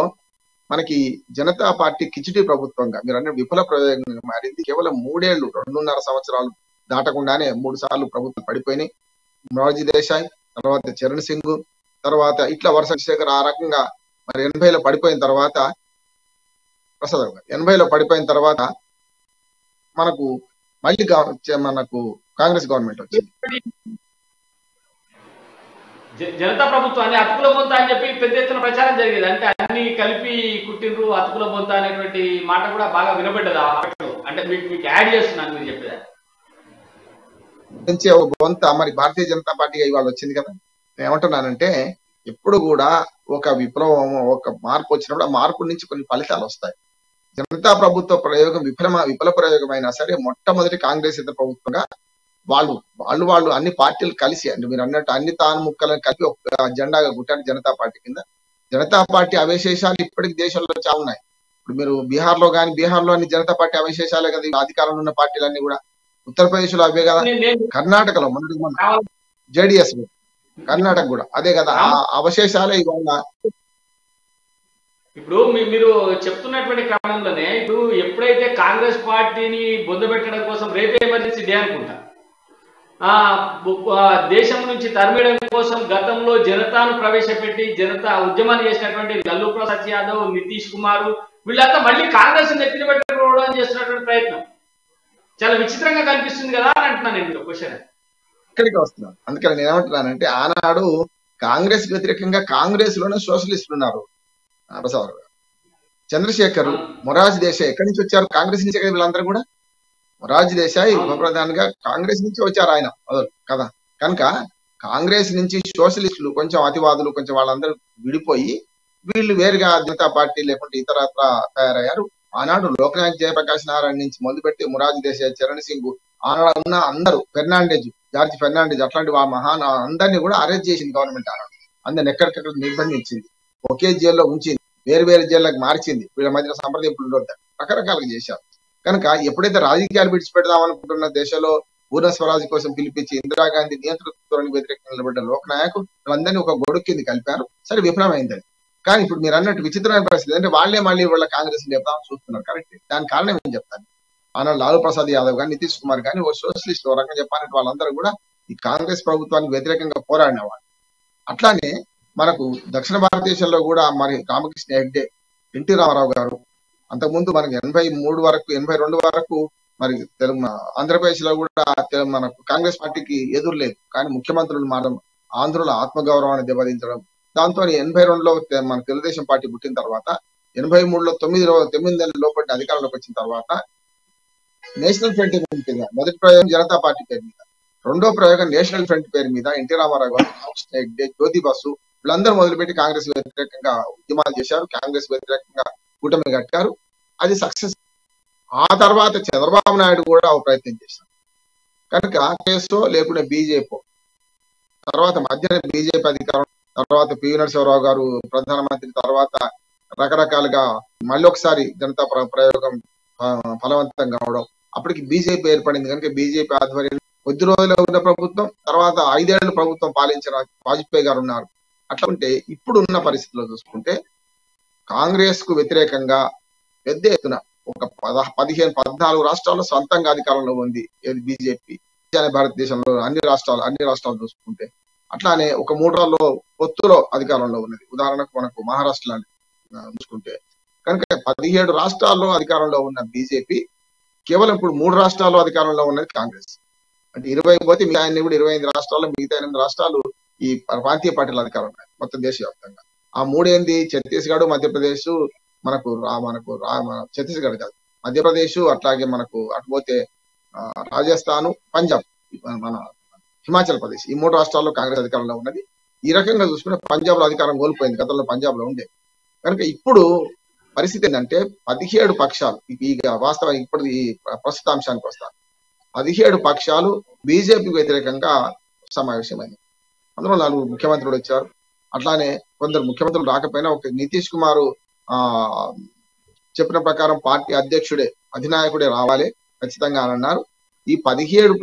మనకి జనతా పార్టీ కిచిడి ప్రభుత్వంగా మీరు అన్న విఫల ప్రయోగంగా మారింది. కేవలం 3 ఏళ్లు 2.5 సంవత్సరాలు దాటకుండానే 3 సార్లు ప్రభుత్వం పడిపోయినాయి. మొరార్జీ దేశాయ్, తర్వాత చరణ్ సింగ్, తర్వాత ఇట్లా వరుస శేఖర్. ఆ రకంగా మరి 80లో పడిపోయిన తర్వాత ప్రసాద్ 80లో పడిపోయిన తర్వాత మనకు మళ్ళీ కాంగ్రెస్ గవర్నమెంట్ వచ్చింది. జనతా ప్రభుత్వాన్ని అతుకుల బొంత అని చెప్పి పెద్ద ఎత్తున ప్రచారం జరిగేది. అంటే అన్ని కలిపి కుట్టిండ్రు అతుకుల బొంత అనేటువంటి మాట కూడా బాగా వినబడ్డది. అంటే మీకు యాడ్ చేస్తున్నాను మీరు చెప్పేది బొంత. మరి భారతీయ జనతా పార్టీగా ఇవాళ వచ్చింది కదా. నేను ఏమంటున్నానంటే ఎప్పుడు కూడా ఒక విప్లవం, ఒక మార్పు వచ్చినప్పుడు ఆ మార్పు నుంచి కొన్ని ఫలితాలు వస్తాయి. జనతా ప్రభుత్వ ప్రయోగం విఫల ప్రయోగం అయినా సరే మొట్టమొదటి కాంగ్రెస్ ఇతర ప్రభుత్వంగా వాళ్ళు అన్ని పార్టీలు కలిసి, అంటే మీరు అన్నట్టు అన్ని తాను ముక్కలను కలిపి ఒక జెండాగా గుట్టారు జనతా పార్టీ కింద. జనతా పార్టీ అవశేషాలు ఇప్పటికి దేశంలో చాలా ఉన్నాయి. ఇప్పుడు మీరు బీహార్లో అన్ని జనతా పార్టీ అవశేషాలే కదా అధికారంలో ఉన్న పార్టీలన్నీ కూడా. ఉత్తరప్రదేశ్ లో అవే కదా, కర్ణాటకలో జేడిఎస్, కర్ణాటక కూడా అదే కదా, ఆ అవశేషాలే ఇవాళ. ఇప్పుడు మీరు చెప్తున్నటువంటి క్రమంలోనే ఇప్పుడు ఎప్పుడైతే కాంగ్రెస్ పార్టీని బొందబెట్టడం కోసం రేపే ఎమర్జెన్సీ డే అనుకుంటా, దేశం నుంచి తరిమేయడం కోసం గతంలో జనతాను ప్రవేశపెట్టి జనతా ఉద్యమాన్ని చేసినటువంటి లల్లూ ప్రసాద్ యాదవ్, నితీష్ కుమార్ వీళ్ళంతా మళ్ళీ కాంగ్రెస్ నెత్తిన పెట్టుకోవడం చేస్తున్నటువంటి ప్రయత్నం చాలా విచిత్రంగా కనిపిస్తుంది కదా అని అంటున్నాను నేను. క్వశ్చన్ ఇక్కడికి వస్తున్నాను. అందుకని నేను ఏమంటున్నానంటే ఆనాడు కాంగ్రెస్ వ్యతిరేకంగా కాంగ్రెస్ లోనే సోషలిస్టులు ఉన్నారు. ప్రసాద్ గారు, చంద్రశేఖర్, మొరార్జీ దేశాయ్ ఎక్కడి నుంచి వచ్చారు? కాంగ్రెస్ నుంచి కదా వీళ్ళందరూ కూడా. మొరార్జీ దేశాయ్ ఉప ప్రధానిగా కాంగ్రెస్ నుంచి వచ్చారు ఆయన కదా. కనుక కాంగ్రెస్ నుంచి సోషలిస్టులు, కొంచెం అతివాదులు, కొంచెం వాళ్ళందరూ విడిపోయి వీళ్ళు వేరుగా జనతా పార్టీ లేకుంటే ఇతరత్ర తయారయ్యారు. ఆనాడు లోక్నాయక్ జయప్రకాష్ నారాయణ నుంచి మొదలుపెట్టి మురార్జీ దేశాయ్, చరణ్ సింగ్, ఆనాడు ఉన్న అందరూ, జార్జ్ ఫెర్నాండెజ్ అట్లాంటి మహాన్ అందరినీ కూడా అరెస్ట్ చేసింది గవర్నమెంట్. ఆనాడు అందరిని ఎక్కడికక్కడ నిర్బంధించింది, ఒకే జైల్లో ఉంచింది, వేరు వేరు జైళ్ళకి మార్చింది, వీళ్ళ మధ్య సంప్రదింపులు రకరకాలుగా చేశారు. కనుక ఎప్పుడైతే రాజకీయాలు విడిచిపెడదాం అనుకుంటున్న దేశంలో పూర్ణ స్వరాజ్ కోసం పిలిపించి ఇందిరాగాంధీ నియంతృత్వానికి వ్యతిరేకంగా నిలబడ్డ లోక్నాయక్ వాళ్ళందరినీ ఒక గొడుగు కింద కలిపారు. సరే, విఫలమైందని. కానీ ఇప్పుడు మీరు అన్నట్టు విచిత్రమైన పరిస్థితి అంటే వాళ్ళే మళ్ళీ వాళ్ళ కాంగ్రెస్ చెప్తామని చూస్తున్నారు. కరెక్ట్. దాని కారణం ఏం చెప్తాను, ఆనాడు లాలూ ప్రసాద్ యాదవ్ కానీ, నితీష్ కుమార్ కానీ, ఓ సోషలిస్ట్ ఓ రకంగా చెప్పాలంటే వాళ్ళందరూ కూడా ఈ కాంగ్రెస్ ప్రభుత్వానికి వ్యతిరేకంగా పోరాడిన వాళ్ళు. అట్లానే మనకు దక్షిణ భారతదేశంలో కూడా మరి రామకృష్ణ హెగ్డే, ఎన్టీ రామారావు గారు, అంతకుముందు మనకి 82 వరకు మరి ఆంధ్రప్రదేశ్ లో కూడా మనకు కాంగ్రెస్ పార్టీకి ఎదురు లేదు. కానీ ముఖ్యమంత్రులు మారడం, ఆంధ్రుల ఆత్మగౌరవాన్ని దెబ్బతించడం, దాంతో 82లో మన తెలుగుదేశం పార్టీ పుట్టిన తర్వాత 83లో 9 నెలల లోపల అధికారంలోకి వచ్చిన తర్వాత నేషనల్ ఫ్రంట్ మీద మొదటి ప్రయోగం జనతా పార్టీ పేరు మీద, రెండో ప్రయోగం నేషనల్ ఫ్రంట్ పేరు మీద ఎన్టీ రామారావు గారు, రామకృష్ణ హెగ్డే, జ్యోతి బసు వీళ్ళందరూ మొదలుపెట్టి కాంగ్రెస్ వ్యతిరేకంగా ఉద్యమాలు చేశారు, కాంగ్రెస్ వ్యతిరేకంగా కూటమి కట్టారు. అది సక్సెస్. ఆ తర్వాత చంద్రబాబు నాయుడు కూడా ఒక ప్రయత్నం చేశారు. కనుక కేసో లేకుంటే బీజేపీ తర్వాత మధ్యన బీజేపీ అధికారం, తర్వాత పివి నరసింహారావు గారు ప్రధానమంత్రి, తర్వాత రకరకాలుగా మళ్ళీ ఒకసారి జనతా ప్రయోగం ఫలవంతం కావడం, అప్పటికి బీజేపీ ఏర్పడింది. కనుక బీజేపీ ఆధ్వర్యంలో కొద్ది రోజులు ఉన్న ప్రభుత్వం, తర్వాత 5 ఏళ్లు ప్రభుత్వం పాలించిన వాజ్పేయి గారు ఉన్నారు. అట్లా ఉంటే ఇప్పుడు ఉన్న పరిస్థితుల్లో చూసుకుంటే కాంగ్రెస్ కు వ్యతిరేకంగా పెద్ద ఎత్తున ఒక 14 రాష్ట్రాల్లో సొంతంగా అధికారంలో ఉంది బీజేపీ. భారతదేశంలో అన్ని రాష్ట్రాలు చూసుకుంటే అట్లానే ఒక 3 రాష్ట్రాల్లో పొత్తులో అధికారంలో ఉన్నది. ఉదాహరణకు మనకు మహారాష్ట్ర చూసుకుంటే కనుక 17 రాష్ట్రాల్లో అధికారంలో ఉన్న బీజేపీ కేవలం ఇప్పుడు 3 రాష్ట్రాల్లో అధికారంలో ఉన్నది కాంగ్రెస్. అంటే 20 పోతే మిగతా 25 రాష్ట్రాల్లో, మిగతా 8 రాష్ట్రాలు ఈ ప్రాంతీయ పార్టీల అధికారం ఉన్నాయి మొత్తం దేశవ్యాప్తంగా. ఆ 3 ఏంది, ఛత్తీస్గఢ్, మధ్యప్రదేశ్, మనకు ఛత్తీస్గఢ్ కాదు, మధ్యప్రదేశ్, అట్లాగే మనకు అటుపోతే రాజస్థాన్, పంజాబ్, మన హిమాచల్ ప్రదేశ్, ఈ 3 రాష్ట్రాల్లో కాంగ్రెస్ అధికారంలో ఉన్నది. ఈ రకంగా చూసుకుంటే పంజాబ్ లో అధికారం కోల్పోయింది, గతంలో పంజాబ్ లో ఉండే. కనుక ఇప్పుడు పరిస్థితి ఏంటంటే 17 పక్షాలు, వాస్తవం ఇప్పుడు ఈ ప్రస్తుత అంశానికి వస్తాను, 17 పక్షాలు బీజేపీకి వ్యతిరేకంగా సమావేశమైంది. అందులో 4 ముఖ్యమంత్రులు వచ్చారు. అట్లానే కొందరు ముఖ్యమంత్రులు రాకపోయినా ఒక నితీష్ కుమార్ చెప్పిన ప్రకారం పార్టీ అధ్యక్షుడే, అధినాయకుడే రావాలి ఖచ్చితంగా అని అన్నారు. ఈ 17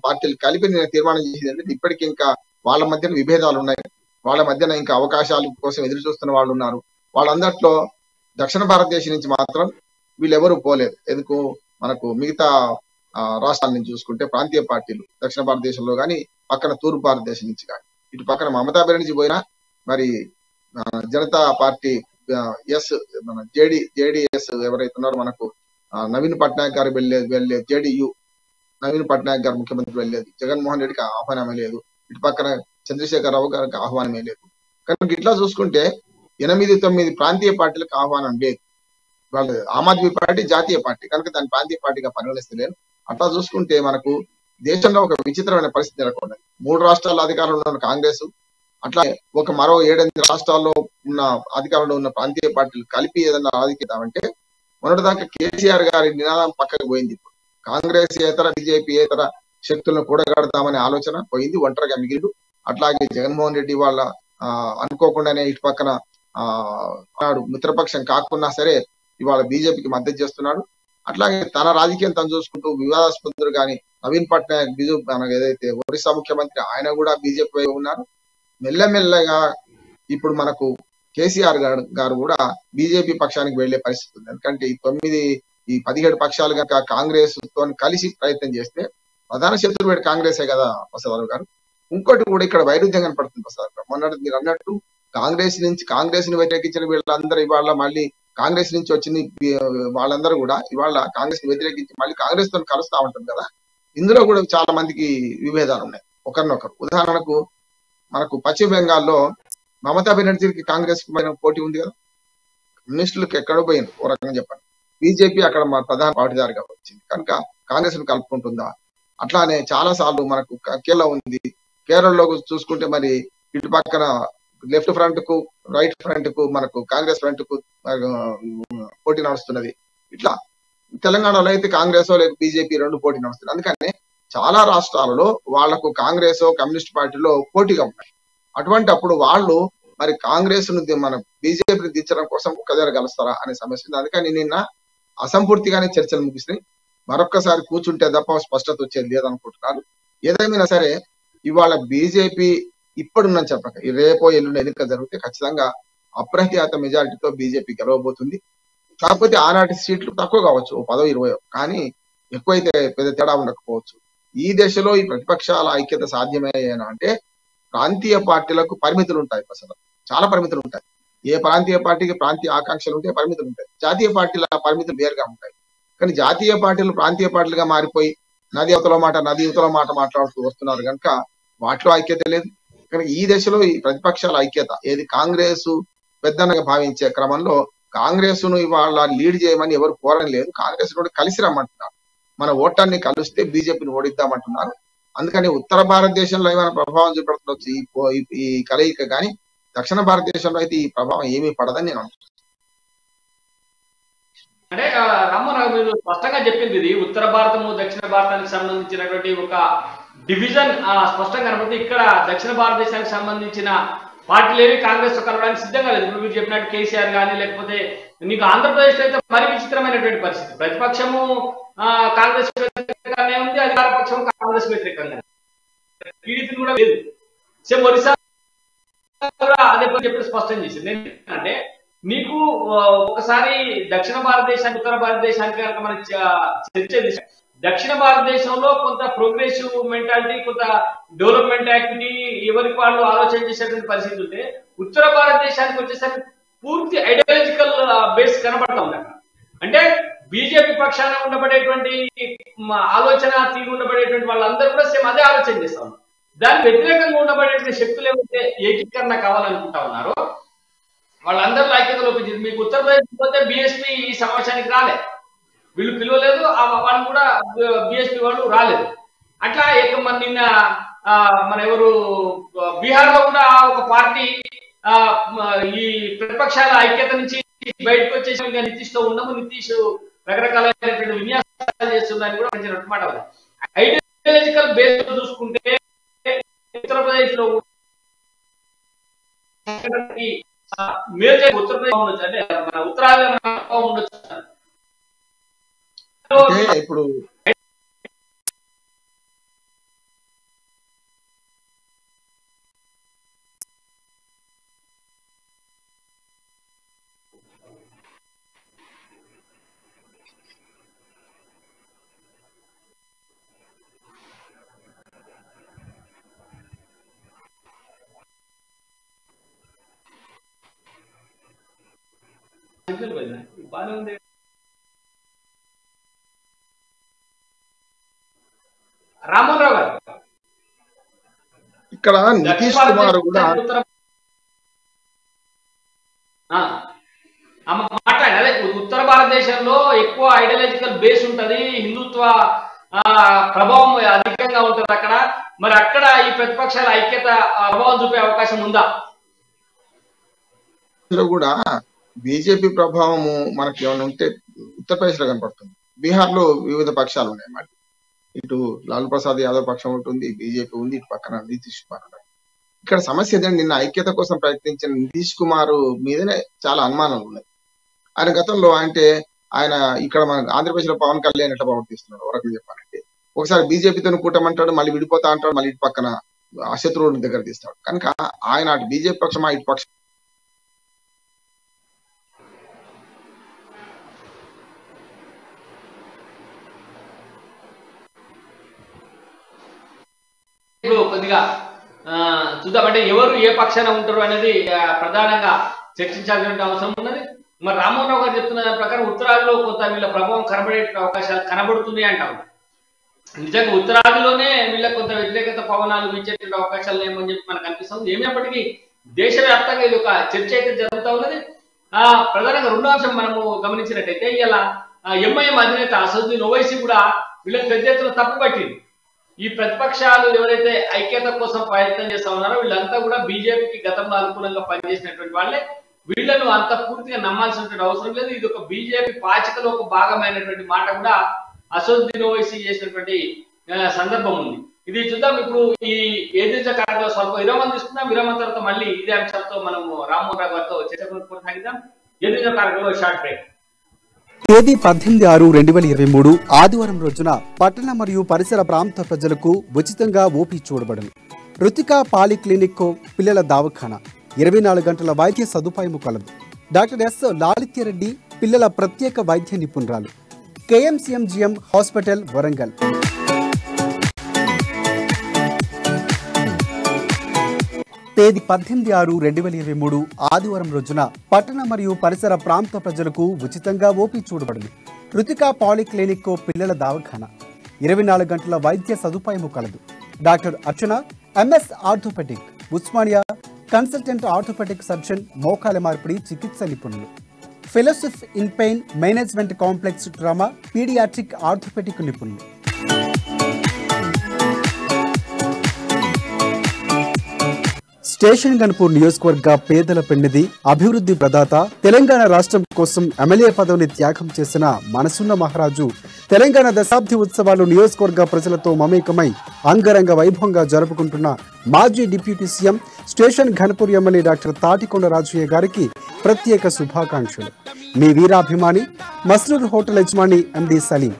పార్టీలు కలిపి నేను తీర్మానం చేసేది ఏంటంటే ఇప్పటికీ ఇంకా వాళ్ళ మధ్యన విభేదాలు ఉన్నాయి, వాళ్ళ మధ్యన ఇంకా అవకాశాల కోసం ఎదురు చూస్తున్న వాళ్ళు ఉన్నారు. వాళ్ళందరిలో దక్షిణ భారతదేశం నుంచి మాత్రం వీళ్ళెవరూ పోలేదు. ఎందుకు, మనకు మిగతా రాష్ట్రాల నుంచి చూసుకుంటే ప్రాంతీయ పార్టీలు దక్షిణ భారతదేశంలో కానీ, పక్కన తూర్పు భారతదేశం నుంచి కానీ, ఇటు పక్కన మమతా బెనర్జీ పోయినా మరి జనతా పార్టీ మన జేడీఎస్ ఎవరైతే ఉన్నారో మనకు నవీన్ పట్నాయక్ గారు వెళ్ళలేదు, జేడీయూ నవీన్ పట్నాయక్ గారు ముఖ్యమంత్రి వెళ్ళలేదు, జగన్మోహన్ రెడ్డికి ఆహ్వానమే లేదు, ఇటు పక్కన చంద్రశేఖరరావు గారికి ఆహ్వానమే లేదు. కనుక ఇట్లా చూసుకుంటే 8-9 ప్రాంతీయ పార్టీలకు ఆహ్వానం లేదు. వాళ్ళు ఆమ్ ఆద్మీ పార్టీ జాతీయ పార్టీ కనుక దాన్ని ప్రాంతీయ పార్టీగా పరిగణిస్తలేను. అట్లా చూసుకుంటే మనకు దేశంలో ఒక విచిత్రమైన పరిస్థితి నెలకొన్నది. 3 రాష్ట్రాల అధికారంలో ఉన్న కాంగ్రెస్, అట్లా మరో 7-8 రాష్ట్రాల్లో ఉన్న అధికారంలో ఉన్న ప్రాంతీయ పార్టీలు కలిపి ఏదైనా రాజకీయమంటే మొన్నటిదాకా కేసీఆర్ గారి నినాదం పక్కకు పోయింది. ఇప్పుడు కాంగ్రెస్ ఏతర బీజేపీ ఏతర శక్తులను కూడగడతామనే ఆలోచన పోయింది, ఒంటరిగా మిగిలిడు. అట్లాగే జగన్మోహన్ రెడ్డి వాళ్ళ అనుకోకుండానే ఇటు పక్కన మిత్రపక్షం కాకున్నా సరే ఇవాళ బీజేపీకి మద్దతు చేస్తున్నాడు. అట్లాగే తన రాజకీయం తను చూసుకుంటూ వివాదాస్పదులు కానీ నవీన్ పట్నాయక్ మనకు ఏదైతే ఒరిస్సా ముఖ్యమంత్రి ఆయన కూడా బీజేపీ వైపు ఉన్నారు. మెల్లమెల్లగా ఇప్పుడు మనకు కేసీఆర్ గారు కూడా బీజేపీ పక్షానికి వెళ్లే పరిస్థితి ఉంది. ఎందుకంటే ఈ 17 పక్షాలు కనుక కాంగ్రెస్ తో కలిసి ప్రయత్నం చేస్తే ప్రధాన శత్రువు కాంగ్రెసే కదా ప్రసాదరావు గారు. ఇంకోటి కూడా ఇక్కడ వైరుధ్యం కనపడుతుంది ప్రసాద్ గారు. మొన్నటి మీరు అన్నట్టు కాంగ్రెస్ ని వ్యతిరేకించిన వీళ్ళందరూ ఇవాళ మళ్ళీ కాంగ్రెస్ నుంచి వచ్చిన వాళ్ళందరూ కూడా ఇవాళ కాంగ్రెస్ ని వ్యతిరేకించి మళ్ళీ కాంగ్రెస్ తో కలుస్తా ఉంటుంది కదా. ఇందులో కూడా చాలా మందికి విభేదాలు ఉన్నాయి ఒకరినొకరు. ఉదాహరణకు మనకు పశ్చిమ బెంగాల్లో మమతా బెనర్జీకి కాంగ్రెస్ కు పోటీ ఉంది కదా, కమ్యూనిస్టులకు ఎక్కడో పోయింది ఓ రకంగా చెప్పండి. బీజేపీ అక్కడ మా ప్రధాన పార్టీదారుగా వచ్చింది కనుక కాంగ్రెస్ ను కలుపుకుంటుందా. అట్లానే చాలా సార్లు మనకు కేరళ ఉంది, కేరళలో చూసుకుంటే మరి ఇటు పక్కన లెఫ్ట్ ఫ్రంట్ కు రైట్ ఫ్రంట్ కు మనకు కాంగ్రెస్ ఫ్రంట్ కు పోటీ నడుస్తున్నది. ఇట్లా తెలంగాణలో అయితే కాంగ్రెస్ లేక బీజేపీ రెండు పోటీ నడుస్తుంది. అందుకని చాలా రాష్ట్రాలలో వాళ్లకు కాంగ్రెస్ కమ్యూనిస్ట్ పార్టీలో పోటీగా ఉన్నాయి. అటువంటి అప్పుడు వాళ్ళు మరి కాంగ్రెస్ ను మన బీజేపీని దించడం కోసం ఒక్కదారు కలుస్తారా అనే సమస్య ఉంది. అందుకని నిన్న అసంపూర్తిగానే చర్చలు ముగిసినాయి. మరొక్కసారి కూర్చుంటే తప్ప స్పష్టత వచ్చేది లేదనుకుంటున్నారు. ఏదేమైనా సరే ఇవాళ బీజేపీ ఇప్పుడున్న చెప్పక రేపో ఎల్లుండి ఎన్నిక జరిగితే ఖచ్చితంగా అప్రఖ్యాత మెజారిటీతో బీజేపీ గెలవబోతుంది. కాకపోతే ఆనాటి సీట్లు తక్కువ కావచ్చు, 10-20, కానీ ఎక్కువైతే పెద్ద తేడా ఉండకపోవచ్చు. ఈ దశలో ఈ ప్రతిపక్షాల ఐక్యత సాధ్యమేనా అంటే ప్రాంతీయ పార్టీలకు పరిమితులు ఉంటాయి. అసలు చాలా పరిమితులు ఉంటాయి. ఏ ప్రాంతీయ పార్టీకి ప్రాంతీయ ఆకాంక్షలు ఉంటాయి, పరిమితులు ఉంటాయి. జాతీయ పార్టీల పరిమితులు వేరుగా ఉంటాయి. కానీ జాతీయ పార్టీలు ప్రాంతీయ పార్టీలుగా మారిపోయి నది అవతల మాట మాట్లాడుతూ వస్తున్నారు కనుక వాటిలో ఐక్యత లేదు. కానీ ఈ దశలో ఈ ప్రతిపక్షాల ఐక్యత ఏది కాంగ్రెస్ పెద్దనగా భావించే క్రమంలో కాంగ్రెస్ ను ఇవాళ లీడ్ చేయమని ఎవరు కోరని లేదు. కాంగ్రెస్ కూడా కలిసి రమ్మంటున్నారు. మన ఓటాన్ని కలిస్తే బీజేపీని ఓడిద్దామంటున్నారు. అందుకని ఉత్తర భారతదేశంలో ఏమైనా ప్రభావం చూపెడుతుండొచ్చు ఈ కలయిక, కానీ దక్షిణ భారతదేశంలో అయితే ఈ ప్రభావం ఏమీ పడదని నేను అనుకుంటున్నాను. అంటే రామారావు మీరు స్పష్టంగా చెప్పింది ఇది ఉత్తర భారతము దక్షిణ భారతానికి సంబంధించినటువంటి ఒక డివిజన్ స్పష్టంగా కనబడుతుంది. ఇక్కడ దక్షిణ భారతదేశానికి సంబంధించిన పార్టీలు ఏవి కాంగ్రెస్ తో కలవడానికి సిద్ధంగా లేదు. ఇప్పుడు మీరు చెప్పినట్టు కేసీఆర్ కానీ లేకపోతే నీకు ఆంధ్రప్రదేశ్ లో అయితే మరి విచిత్రమైనటువంటి పరిస్థితి. ప్రతిపక్షము కాంగ్రెస్ వ్యతిరేకంగానే ఉంది, అధికార పక్షం కాంగ్రెస్ వ్యతిరేకంగా, టీడీపీ కూడా లేదు. సేమ్ ఒరిస్సా అదే చెప్పి స్పష్టం చేసింది. ఎందుకంటే మీకు ఒకసారి దక్షిణ భారతదేశానికి ఉత్తర భారతదేశానికి కనుక మనం చర్చ దక్షిణ భారతదేశంలో కొంత ప్రోగ్రెసివ్ మెంటాలిటీ, కొంత డెవలప్మెంట్ యాక్టివిటీ ఎవరికి వాళ్ళు ఆలోచన చేసేటువంటి పరిస్థితి ఉంటే ఉత్తర భారతదేశానికి వచ్చేసరికి పూర్తి ఐడియాలజికల్ బేస్ కనబడతా ఉంది. అంటే బీజేపీ పక్షాన ఉండబడేటువంటి ఆలోచన తీరు ఉండబడేటువంటి వాళ్ళందరూ కూడా సేమ్ అదే ఆలోచన చేస్తా ఉన్నారు. దానికి వ్యతిరేకంగా ఉండబడేటువంటి శక్తులు ఏవైతే ఏకీకరణ కావాలనుకుంటా ఉన్నారో వాళ్ళందరూ ఐక్యత లోపించింది. మీకు ఉత్తరప్రదేశ్ పోతే బీఎస్పీ ఈ సమావేశానికి రాలేదు, వీళ్ళు పిలవలేదు, వాళ్ళు కూడా బీఎస్పీ వాళ్ళు రాలేదు. అట్లా మన నిన్న మన ఎవరు బీహార్ లో కూడా ఒక పార్టీ ఈ ప్రతిపక్షాల ఐక్యత నుంచి బయటకు వచ్చేసి నితీష్ తో ఉన్నాము, నితీష్ రకరకాలైనటువంటి విన్యాసాలు చేస్తుందని కూడా మంచి మాట. ఐడియాలజికల్ బేస్ చూసుకుంటే ఉత్తరప్రదేశ్ లో మేజర్ ఉత్తరప్రదేశ్ ఉండొచ్చు, అంటే మన ఉత్తరాది ఉండొచ్చు. ఇప్పుడు బాగానే ఉంది. రామోహన్ గారు ఇక్కడ నితీష్ కుమార్ కూడా మాట్లాడి అదే ఉత్తర భారతదేశంలో ఎక్కువ ఐడియాలజికల్ బేస్ ఉంటది, హిందుత్వ ప్రభావం అధికంగా ఉంటది అక్కడ. మరి అక్కడ ఈ ప్రతిపక్షాల ఐక్యత ప్రభావం చూపే అవకాశం ఉందా? కూడా బీజేపీ ప్రభావము మనకి ఏమైనా ఉంటే ఉత్తరప్రదేశ్ లో కనపడుతుంది. బీహార్ లో వివిధ పక్షాలు ఉన్నాయి. మరి ఇటు లాలూ ప్రసాద్ యాదవ్ పక్షం ఉంటుంది, బీజేపీ ఉంది, ఇటు పక్కన నితీష్ కుమార్. ఇక్కడ సమస్య ఏంటంటే నిన్న ఐక్యత కోసం ప్రయత్నించిన నితీష్ కుమార్ మీదనే చాలా అనుమానాలు ఉన్నాయి. ఆయన గతంలో అంటే ఆయన ఇక్కడ మన ఆంధ్రప్రదేశ్ లో పవన్ కళ్యాణ్ ఎట్లా ప్రవర్తిస్తున్నాడు వరకు చెప్పాలంటే ఒకసారి బీజేపీతో కూటమంటాడు, మళ్ళీ విడిపోతా అంటాడు, మళ్ళీ ఇటు పక్కన శత్రువుని దగ్గర తీస్తాడు. కనుక ఆయన అటు బీజేపీ పక్షమా ఇటు పక్షం కొద్దిగా చూద్దామంటే ఎవరు ఏ పక్షాన ఉంటారు అనేది ప్రధానంగా చర్చించాల్సిన అవసరం ఉన్నది. మరి రామ్మోహన్ రావు గారు చెప్తున్న దాని ప్రకారం ఉత్తరాదిలో కొంత వీళ్ళ ప్రభావం కనబడే అవకాశాలు కనబడుతున్నాయి అంటారు. నిజంగా ఉత్తరాదిలోనే వీళ్ళకి కొంత వ్యతిరేకత పవనాలు వీచేటువంటి అవకాశాలు ఏమని చెప్పి మనకు అనిపిస్తుంది. ఏమైనప్పటికీ దేశవ్యాప్తంగా ఇది ఒక చర్చ అయితే జరుగుతూ ఉన్నది. ప్రధానంగా రెండో అంశం మనము గమనించినట్టయితే ఇలా ఎంఐఎం అధినేత అసదుద్దీన్ ఓవైసీ కూడా వీళ్ళకి పెద్ద ఎత్తున తప్పు పట్టింది. ఈ ప్రతిపక్షాలు ఎవరైతే ఐక్యత కోసం ప్రయత్నం చేస్తా ఉన్నారో వీళ్ళంతా కూడా బీజేపీకి గతంలో అనుకూలంగా పనిచేసినటువంటి వాళ్ళే. వీళ్ళను అంత పూర్తిగా నమ్మాల్సినటువంటి అవసరం లేదు. ఇది ఒక బీజేపీ పాచికలో ఒక భాగమైనటువంటి మాట కూడా అసదుద్దీన్ ఓవైసీ చేసినటువంటి సందర్భం ఉంది. ఇది చూద్దాం. ఇప్పుడు ఈ ఏదైతే కార్యక్రమంలో స్వల్ప విరామం తీసుకుందాం. విరామం తర్వాత మళ్ళీ ఇదే అంశాలతో మనము రామ్మోహన్ రావు గారితో చర్చ కొనసాగిద్దాం. ఏదైతే కార్యక్రమంలో షార్ట్ బ్రేక్. తేదీ 18/6/2023 ఆదివారం రోజున పట్టణ మరియు పరిసర ప్రాంత ప్రజలకు ఉచితంగా ఓపీ చూడబడను. రుతికా పాలిక్లినిక్ పిల్లల దవాఖానా 24 గంటల వైద్య సదుపాయం కలదు. డాక్టర్ ఎస్ లాలిత్యరెడ్డి పిల్లల ప్రత్యేక వైద్య నిపుణురాలు. KMCMGM hospital Warangal. తేదీ 18/6/2023 ఆదివారం రోజున పట్టణ మరియు పరిసర ప్రాంత ప్రజలకు ఉచితంగా ఓపీ చూడబడింది. రుతికా పాలిక్లినిక్ పిల్లల దవాఖానా 24 గంటల వైద్య సదుపాయం కలదు. Doctor Archana MS orthopaedic, Osmania consultant orthopaedic surgeon, మోకాల మార్పిడి చికిత్స నిపుణులు. Fellowship in pain management complex trauma, paediatric orthopaedic నిపుణులు. స్టేషన్ గన్పూర్ నియోజకవర్గ పేదల పెన్నిధి, అభివృద్ధి ప్రదాత, తెలంగాణ రాష్ట్రం కోసం ఎమ్మెల్యే పదవిని త్యాగం చేసిన మనసున్న మహారాజు తెలంగాణ దశాబ్ది ఉత్సవాలు నియోజకవర్గ ప్రజలతో మమేకమై అంగరంగ వైభవంగా జరుపుకుంటున్న మాజీ deputy CM station Ghanpur MLA doctor Tatikonda Rajaiah గారికి ప్రత్యేక శుభాకాంక్షలు. మీ వీరాభిమాని మస్రూర్ హోటల్ యజమాని MD సలీం.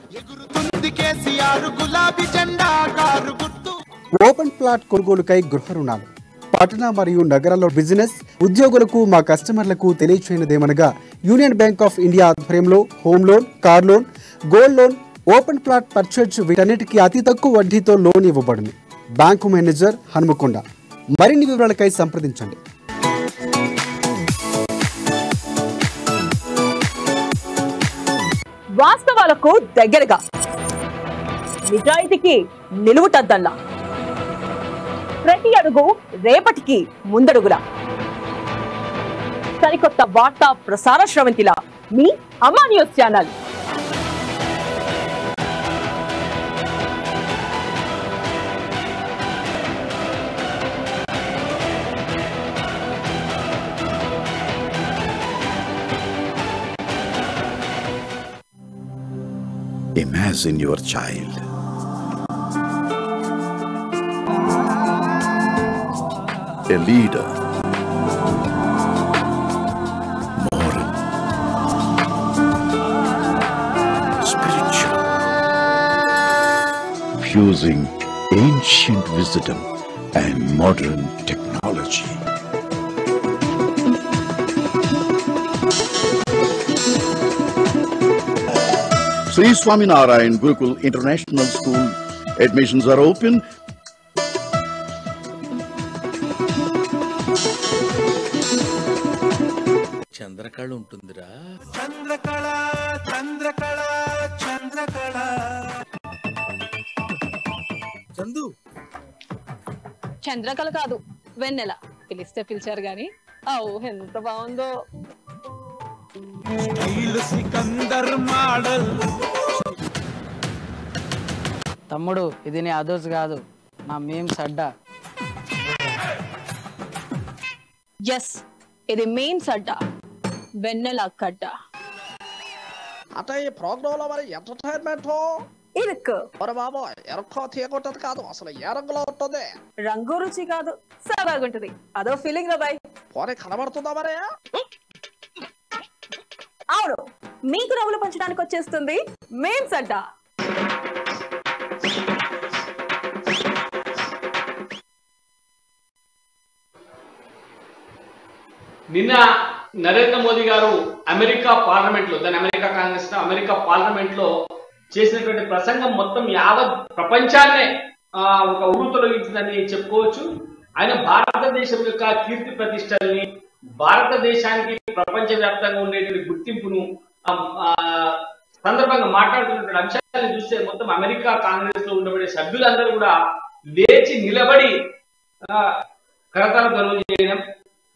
ఓపెన్ ప్లాట్ కొనుగోలుకై గృహ రుణాలు పట్టణ మరియు నగరాల్లో బిజినెస్ ఉద్యోగులకు మా కస్టమర్లకు తెలియచేయనిదేమనగా యూనియన్ బ్యాంక్ ఆఫ్ ఇండియా ఆధ్వర్యంలో home loan, car loan, gold loan, open plot purchase వీటన్నిటికీ అతి తక్కువ వడ్డీతో లోన్ ఇవ్వబడును. Bank manager Hanamkonda. మరిన్ని వివరాలకై సంప్రదించండి. వాస్తవాలకు దగ్గరగా, నిజాయితీకి నిలువుటద్దల్లా, ప్రతి అడుగు రేపటికి ముందడుగులా, సరికొత్త వార్తా ప్రసార శ్రవంతిలా మీ అమ్మా news channel. Imagine your child a leader, moral, spiritual, fusing ancient wisdom and modern technology. Sri Swaminarayan Gurukul International School admissions are open. Chandrakala ఉంటుందిరా. చంద్రకళ చంద్రకళ చంద్రకళ. చందు చంద్రకళ కాదు, వెన్నెల. పిలిస్తే పిలిచారు గాని అవు ఎంత బాగుందో. సికందర్ మోడల్. తమ్ముడు ఇది నీ అదోస్ కాదు, నా మేమ్స్ అడ్డా. ఎస్, ఇది మెయిన్స్ అడ్డా, వెన్నెల కడ్డ. అంటే ఈ ప్రోగ్రామ్ లో మరి ఎంటర్టైన్మెంట్ ఇరుక్కు బాబా ఎరక్కో తీయకుంటది కాదు, అసలు ఏ రంగులో ఉంటుంది? రంగు రుచి కాదు, సరదాగుంటది. అదో ఫీలింగ్ రా బాయ్. పోనీ కనబడుతుందా మరి? అవును, మీకు నవ్వులు పంచడానికి వచ్చేస్తుంది మెయిన్స్ అడ్డా. నిన్న నరేంద్ర మోదీ గారు అమెరికా పార్లమెంట్ లో, దాని అమెరికా కాంగ్రెస్ లో అమెరికా పార్లమెంట్ లో చేసినటువంటి ప్రసంగం మొత్తం యావత్ ప్రపంచాన్నే ఒక ఊరు తొలగించిందని చెప్పుకోవచ్చు. ఆయన భారతదేశం యొక్క కీర్తి ప్రతిష్టల్ని, భారతదేశానికి ప్రపంచ వ్యాప్తంగా ఉండేటువంటి గుర్తింపును సందర్భంగా మాట్లాడుతున్నటువంటి అంశాలను చూస్తే మొత్తం అమెరికా కాంగ్రెస్ లో ఉండబడే సభ్యులందరూ కూడా లేచి నిలబడి కరతాళ ధ్వనులు చేయడం,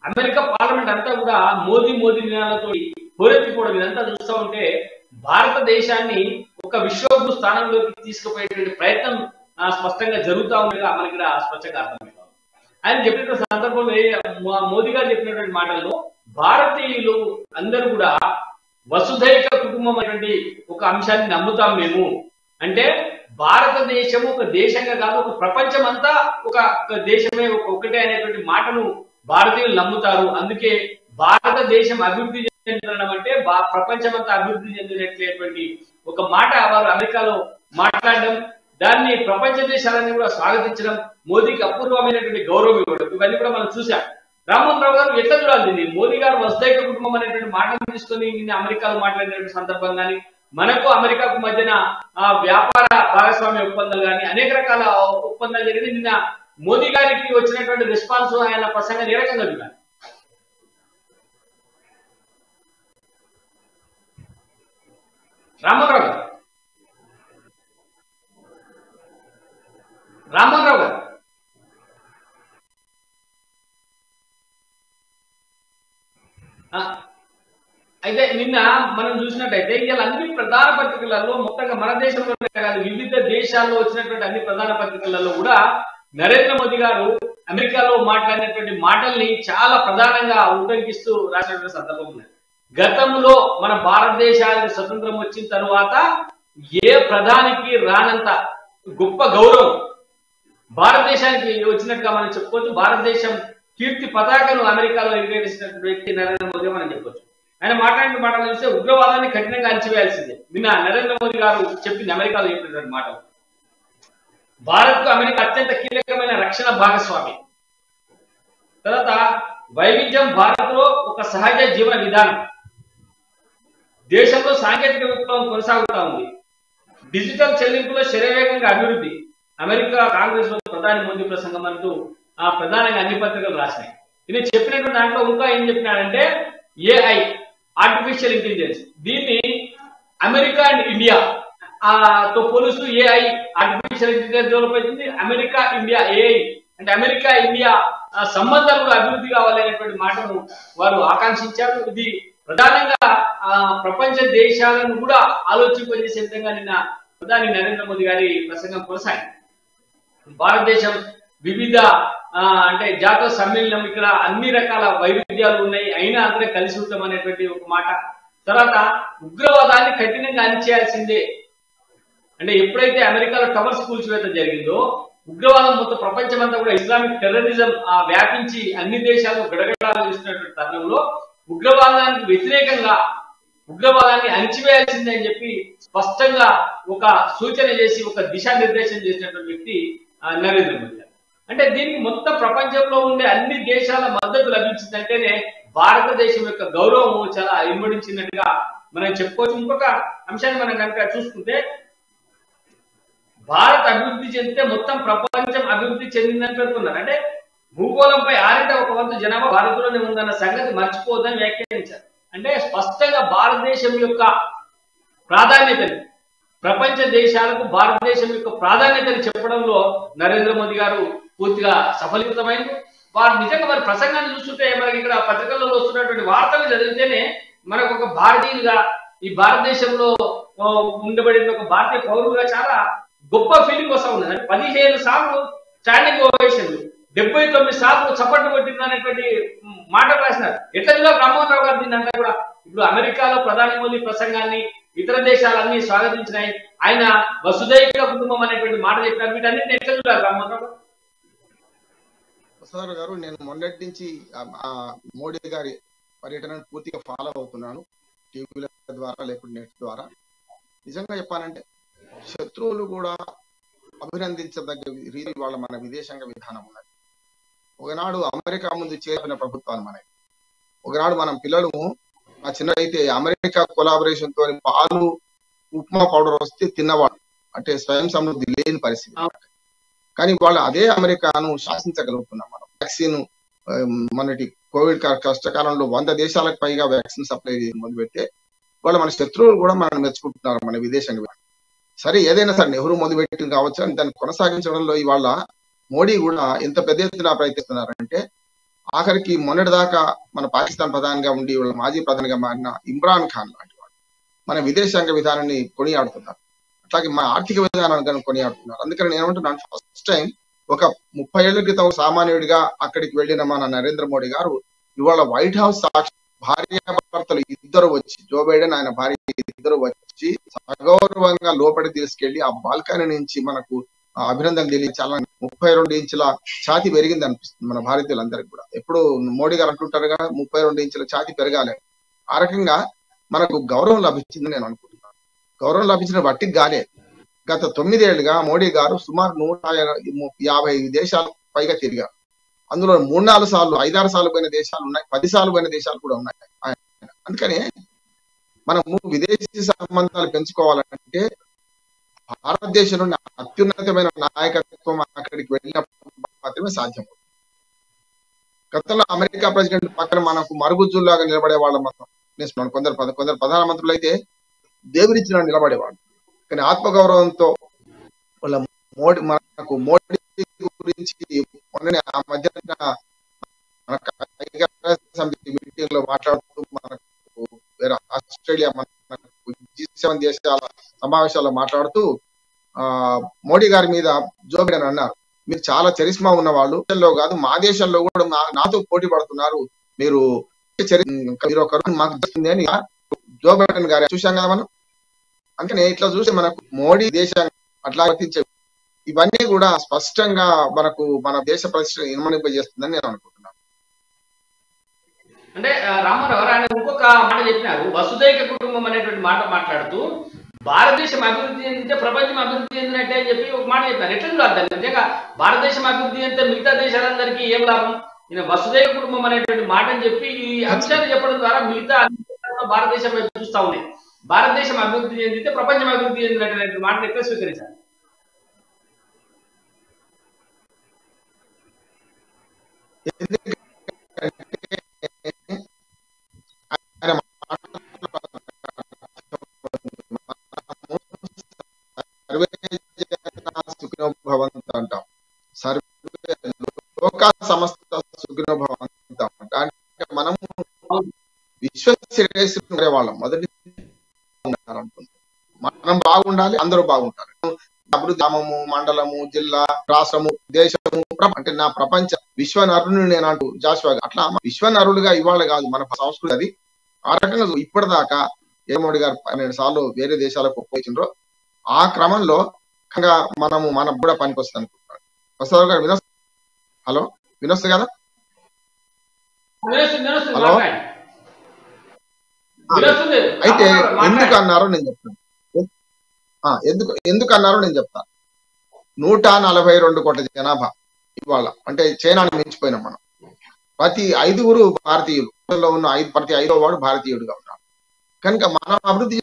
అమెరికా పార్లమెంట్ అంతా కూడా మోదీ మోదీ నినాదాలతో హోరెత్తిపోవడం, ఇదంతా చూస్తూ ఉంటే భారతదేశాన్ని ఒక విశ్వగురు స్థానంలోకి తీసుకుపోయేటువంటి ప్రయత్నం స్పష్టంగా జరుగుతా ఉండేగా మనకి ఇక్కడ స్పష్టంగా అర్థమవుతుంది. ఆయన చెప్పిన సందర్భంలో మోదీ గారు చెప్పినటువంటి మాటల్లో భారతీయులు అందరూ కూడా వసుధైక కుటుంబం అనేటువంటి ఒక అంశాన్ని నమ్ముతాం మేము. అంటే భారతదేశం ఒక దేశంగా కాదు, ఒక ప్రపంచం అంతా ఒక దేశమే, ఒకటే అనేటువంటి మాటను భారతీయులు నమ్ముతారు. అందుకే భారతదేశం అభివృద్ధి చెందడం అంటే ప్రపంచం అంతా అభివృద్ధి చెందినట్లేటువంటి ఒక మాట వారు అమెరికాలో మాట్లాడడం, దాన్ని ప్రపంచ దేశాలన్నీ కూడా స్వాగతించడం, మోదీకి అపూర్వమైనటువంటి గౌరవం ఇవ్వడం, ఇవన్నీ కూడా మనం చూసాం. రామ్మోహన్ రావు గారు ఎట్లా చూడాలి? మోదీ గారు వసుధైక కుటుంబం అనేటువంటి మాటను తీసుకొని నిన్న అమెరికాలో మాట్లాడినటువంటి సందర్భం కానీ, మనకు అమెరికాకు మధ్యన వ్యాపార భాగస్వామ్య ఒప్పందాలు కానీ అనేక రకాల ఒప్పందాలు జరిగింది. నిన్న మోదీ గారికి వచ్చినటువంటి రెస్పాన్స్ ఆయన ప్రసంగం ఏ రకంగా చూడాలి? రామ్మోహన్ రావు గారు అయితే నిన్న మనం చూసినట్టయితే ఇవాళ అన్ని ప్రధాన పత్రికలలో మొత్తంగా మన దేశంలోనే కాదు వివిధ దేశాల్లో వచ్చినటువంటి అన్ని ప్రధాన పత్రికలలో కూడా నరేంద్ర మోదీ గారు అమెరికాలో మాట్లాడినటువంటి మాటల్ని చాలా ప్రధానంగా ఉటంకిస్తూ రాసినటువంటి సందర్భం ఉన్నది. గతంలో మన భారతదేశానికి స్వతంత్రం వచ్చిన తరువాత ఏ ప్రధానికి రానంత గొప్ప గౌరవం భారతదేశానికి వచ్చినట్టుగా మనం చెప్పుకోవచ్చు. భారతదేశం కీర్తి పతాకను అమెరికాలో ఎగరేసినటువంటి వ్యక్తి నరేంద్ర మోదీ మనం చెప్పొచ్చు. ఆయన మాట్లాడిన మాటలు చూస్తే ఉగ్రవాదాన్ని కఠినంగా అణచివేయాల్సిందే. నిన్న నరేంద్ర మోదీ గారు చెప్పింది అమెరికాలో చెప్పినటువంటి మాటలు. భారత్ కు అమెరికా అత్యంత కీలకమైన రక్షణ భాగస్వామి. తర్వాత వైవిధ్యం భారత్ లో ఒక సహజ జీవన విధానం. దేశంలో సాంకేతిక విప్లవం కొనసాగుతా ఉంది. డిజిటల్ చెల్లింపులో శరవేగంగా అభివృద్ధి. అమెరికా కాంగ్రెస్ లో ప్రధాని మోదీ ప్రసంగం అంటూ ప్రధానంగా అన్ని పత్రికలు రాసినాయి. ఇది చెప్పినటువంటి దాంట్లో ఇంకా ఏం చెప్పినాడంటే ఏఐ, ఆర్టిఫిషియల్ ఇంటెలిజెన్స్, దీన్ని అమెరికా అండ్ ఇండియా తో పోలుస్తూ ఏఐ ఆర్టిఫిషియల్ ఇంటెలిజెన్స్ డెవలప్ అవుతుంది. అమెరికా ఇండియా ఏఐ అంటే అమెరికా ఇండియా సంబంధాలు కూడా అభివృద్ధి కావాలనేటువంటి మాటను వారు ఆకాంక్షించారు. ఇది ప్రధానంగా ప్రపంచ దేశాలను కూడా ఆలోచింపజేసే విధంగా నిన్న ప్రధాని నరేంద్ర మోదీ గారి ప్రసంగం కొనసాగింది. భారతదేశం వివిధ అంటే జాతీయ సమ్మేళనం, ఇక్కడ అన్ని రకాల వైవిధ్యాలు ఉన్నాయి, అయినా అందరూ కలిసి ఉంటాం అనేటువంటి ఒక మాట. తర్వాత ఉగ్రవాదాన్ని కఠినంగా అణిచేయాల్సిందే. అంటే ఎప్పుడైతే అమెరికాలో టవర్స్ కూల్చివేత జరిగిందో ఉగ్రవాదం మొత్తం ప్రపంచం అంతా కూడా ఇస్లామిక్ టెర్రరిజం వ్యాపించి అన్ని దేశాల్లో గడగడాలు చేస్తున్నటువంటి తరుణంలో ఉగ్రవాదానికి వ్యతిరేకంగా ఉగ్రవాదాన్ని అణిచివేయాల్సిందే అని చెప్పి స్పష్టంగా ఒక సూచన చేసి ఒక దిశానిర్దేశం చేసినటువంటి వ్యక్తి నరేంద్ర మోదీ గారు. అంటే దీనికి మొత్తం ప్రపంచంలో ఉండే అన్ని దేశాల మద్దతు లభించిందంటేనే భారతదేశం యొక్క గౌరవం చాలా ఇనుమడించినట్టుగా మనం చెప్పుకోవచ్చు. ఇంకొక అంశాన్ని మనం కనుక చూసుకుంటే భారత్ అభివృద్ధి చెందితే మొత్తం ప్రపంచం అభివృద్ధి చెందిందని పేర్కొన్నారు. అంటే భూగోళంపై 1/6 జనాభా భారత్లోనే ఉందన్న సంగతి మర్చిపోవద్దని వ్యాఖ్యానించారు. అంటే స్పష్టంగా భారతదేశం యొక్క ప్రాధాన్యతని ప్రపంచ దేశాలకు భారతదేశం యొక్క ప్రాధాన్యతని చెప్పడంలో నరేంద్ర మోదీ గారు పూర్తిగా సఫలీకృతమైంది. వారు నిజంగా వారి ప్రసంగాన్ని చూస్తుంటే మనకి ఇక్కడ పత్రికల్లో వస్తున్నటువంటి వార్తలు చదివితేనే మనకు ఒక భారతీయులుగా ఈ భారతదేశంలో ఉండబడిన ఒక భారతీయ పౌరులుగా చాలా గొప్ప ఫీలింగ్ వస్తూ ఉంది. 15 సార్లు స్టాండింగ్ ఓవేషన్లు, 79 సార్లు చప్పట్లు కొట్టింది అనేటువంటి మాటలు రాసినారు. ఎట్లా రామ్మోహన్ రావు గారు దీన్ని అంతా కూడా ఇప్పుడు అమెరికాలో ప్రధాని మోదీ ప్రసంగాన్ని ఇతర దేశాలన్నీ స్వాగతించినాయి. ఆయన వసుధైక కుటుంబం అనేటువంటి మాట చెప్పినారు. వీటన్నిటిని ఎట్లా చూడాలి రామ్మోహన్ రావు గారు? నేను మొన్నటి నుంచి మోడీ గారి పర్యటనను పూర్తిగా ఫాలో అవుతున్నాను, టీవీల ద్వారా లేకపోతే నెట్ ద్వారా. నిజంగా చెప్పాలంటే శత్రువులు కూడా అభినందించదగ్గ రీతి వాళ్ళ మన విదేశాంగ విధానం ఉన్నది. ఒకనాడు అమెరికా ముందు చేరిన ప్రభుత్వాలు మనకి, ఒకనాడు మనం పిల్లలు ఆ చిన్న అయితే అమెరికా కొలాబరేషన్ తో పాలు ఉప్మా పౌడర్ వస్తే తిన్నవాడు, అంటే స్వయం సమృద్ధి లేని పరిస్థితి. కానీ వాళ్ళు అదే అమెరికాను శాసించగలుగుతున్నాం. మనం వ్యాక్సిన్ మనటి కోవిడ్ కష్టకాలంలో 100 దేశాలకు పైగా వ్యాక్సిన్ సప్లై మొదలుపెట్టే వాళ్ళు మన శత్రువులు కూడా మనం మెచ్చుకుంటున్నారు మన విదేశాంగ విధానం. సరే ఏదైనా సరే నెహ్రూ మొదలుపెట్టింది కావచ్చు అని దాన్ని కొనసాగించడంలో ఇవాళ మోడీ కూడా ఎంత పెద్ద ఎత్తున ప్రయత్నిస్తున్నారంటే ఆఖరికి మొన్నటిదాకా మన పాకిస్తాన్ ప్రధానిగా ఉండి మాజీ ప్రధానిగా మారిన ఇమ్రాన్ ఖాన్ లాంటి వాడు మన విదేశాంగ విధానాన్ని కొనియాడుతున్నారు. అట్లాగే మన ఆర్థిక విధానాన్ని కొనియాడుతున్నారు. అందుకని నేను ఏమంటున్నాను, ఫస్ట్ టైం ఒక 30 ఏళ్ల క్రితం సామాన్యుడిగా అక్కడికి వెళ్ళిన మన నరేంద్ర మోడీ గారు ఇవాళ వైట్ హౌస్ సాక్షి భార్యాభర్తలు ఇద్దరు వచ్చి, జో బైడెన్ ఆయన భార్య ఇద్దరు వచ్చి సగౌరవంగా లోపలికి తీసుకెళ్లి ఆ బాల్కనీ నుంచి మనకు అభినందనలు తెలియచాలని 32 ఇంచుల ఛాతి పెరిగింది అనిపిస్తుంది మన భారతీయులందరికీ కూడా. ఎప్పుడు మోడీ గారు అంటుంటారుగా 32 ఇంచుల ఛాతి పెరగాలి. ఆ రకంగా మనకు గౌరవం లభించింది నేను అనుకుంటున్నాను. గౌరవం లభించిన బట్టికి గానే గత 9 ఏళ్లుగా మోడీ గారు సుమారు 150 దేశాలు పైగా తిరిగారు. అందులో 3-4 సార్లు 5-6 సార్లు పోయిన దేశాలు ఉన్నాయి, 10 సార్లు పోయిన దేశాలు కూడా ఉన్నాయి. అందుకని మనము విదేశీ సంబంధాలు పెంచుకోవాలంటే భారతదేశం నుండి అత్యున్నతమైన నాయకత్వం అక్కడికి వెళ్ళినప్పుడు మాత్రమే సాధ్యం. గతంలో అమెరికా ప్రెసిడెంట్ పక్కన మనకు మరుగుజ్జుల్లాగా నిలబడే వాళ్ళం మనం. కొందరు ప్రధానమంత్రులు అయితే దేవుడిచ్చిన నిలబడేవాళ్ళు. కానీ ఆత్మగౌరవంతో వాళ్ళ మనకు మోడీ గురించి మొన్ననే ఆ మధ్యన మీటింగ్ లో మాట్లాడుతూ మనకు వేరే ఆస్ట్రేలియా మనకు G7 దేశాల సమావేశాల్లో మాట్లాడుతూ మోడీ గారి మీద జో బైడెన్ అన్నారు, మీరు చాలా చరిస్మా ఉన్న వాళ్ళు, దేశంలో కాదు మా దేశంలో కూడా నాతో పోటీ పడుతున్నారు, మీరు ఒకరు మాకు వస్తుంది అని జో బైడెన్ గారు చూసాం కదా మనం. అందుకని ఇట్లా చూస్తే మనకు మోడీ దేశాన్ని అట్లా వర్తించే ఇవన్నీ కూడా స్పష్టంగా మనకు మన దేశ పరిస్థితిని ఇనుమనింపజేస్తుందని నేను అనుకుంటున్నాను. అంటే రామారావు ఆయన ఇంకొక మాట చెప్పినారు, వసుదైక కుటుంబం అనేటువంటి మాట మాట్లాడుతూ భారతదేశం అభివృద్ధి చెందితే ప్రపంచం అభివృద్ధి చెందినట్టే అని చెప్పి ఒక మాట చెప్పినారు. ఎట్లా చూడాలి నిజంగా భారతదేశం అభివృద్ధి చెందితే మిగతా దేశాలందరికీ ఏం లాభం? ఈయన వసుదైక కుటుంబం అనేటువంటి మాట అని చెప్పి ఈ అంశాన్ని చెప్పడం ద్వారా మిగతా భారతదేశం చూస్తా ఉన్నాయి. భారతదేశం అభివృద్ధి చెందితే ప్రపంచం అభివృద్ధి చెందినటువంటి మాటను ఎట్లా స్వీకరించాలి? సుఖినోభవంతు అంటాం, సర్వే లోకా సమస్త సుఖినోభవంతు అంటాం. అంటే మనము విశ్వశ్రేయస్సు వాళ్ళం మొదటి అనుకుంటాం. మనం బాగుండాలి, అందరూ బాగుంటారు. అభివృద్ధి గ్రామము, మండలము, జిల్లా, రాష్ట్రము, దేశము అంటే నా ప్రపంచ విశ్వనరుని నేను అంటూ జాషువా అట్లా విశ్వనరుడుగా ఇవాళ కాదు మన సంస్కృతి అది. ఆ రకంగా ఇప్పటిదాకా మోడీ గారు 12 సార్లు వేరే దేశాలకు పోయిండ్రో ఆ క్రమంలో మనకు కూడా పనికి వస్తుంది అనుకుంటున్నాను. వస్తారు గారు వినొస్తుంది? హలో వినొస్తుంది కదా? హలో అయితే ఎందుకు అన్నారో నేను చెప్తాను. ఎందుకు అన్నారో నేను చెప్తాను. 142 కోట్ల జనాభా ఇవాళ, అంటే చైనాను మించిపోయినాం మనం. ప్రతి 5 భారతీయులు ఉన్న ప్రతి 5వ వాడు భారతీయుడుగా ఉన్నాడు. కనుక మనం అభివృద్ధి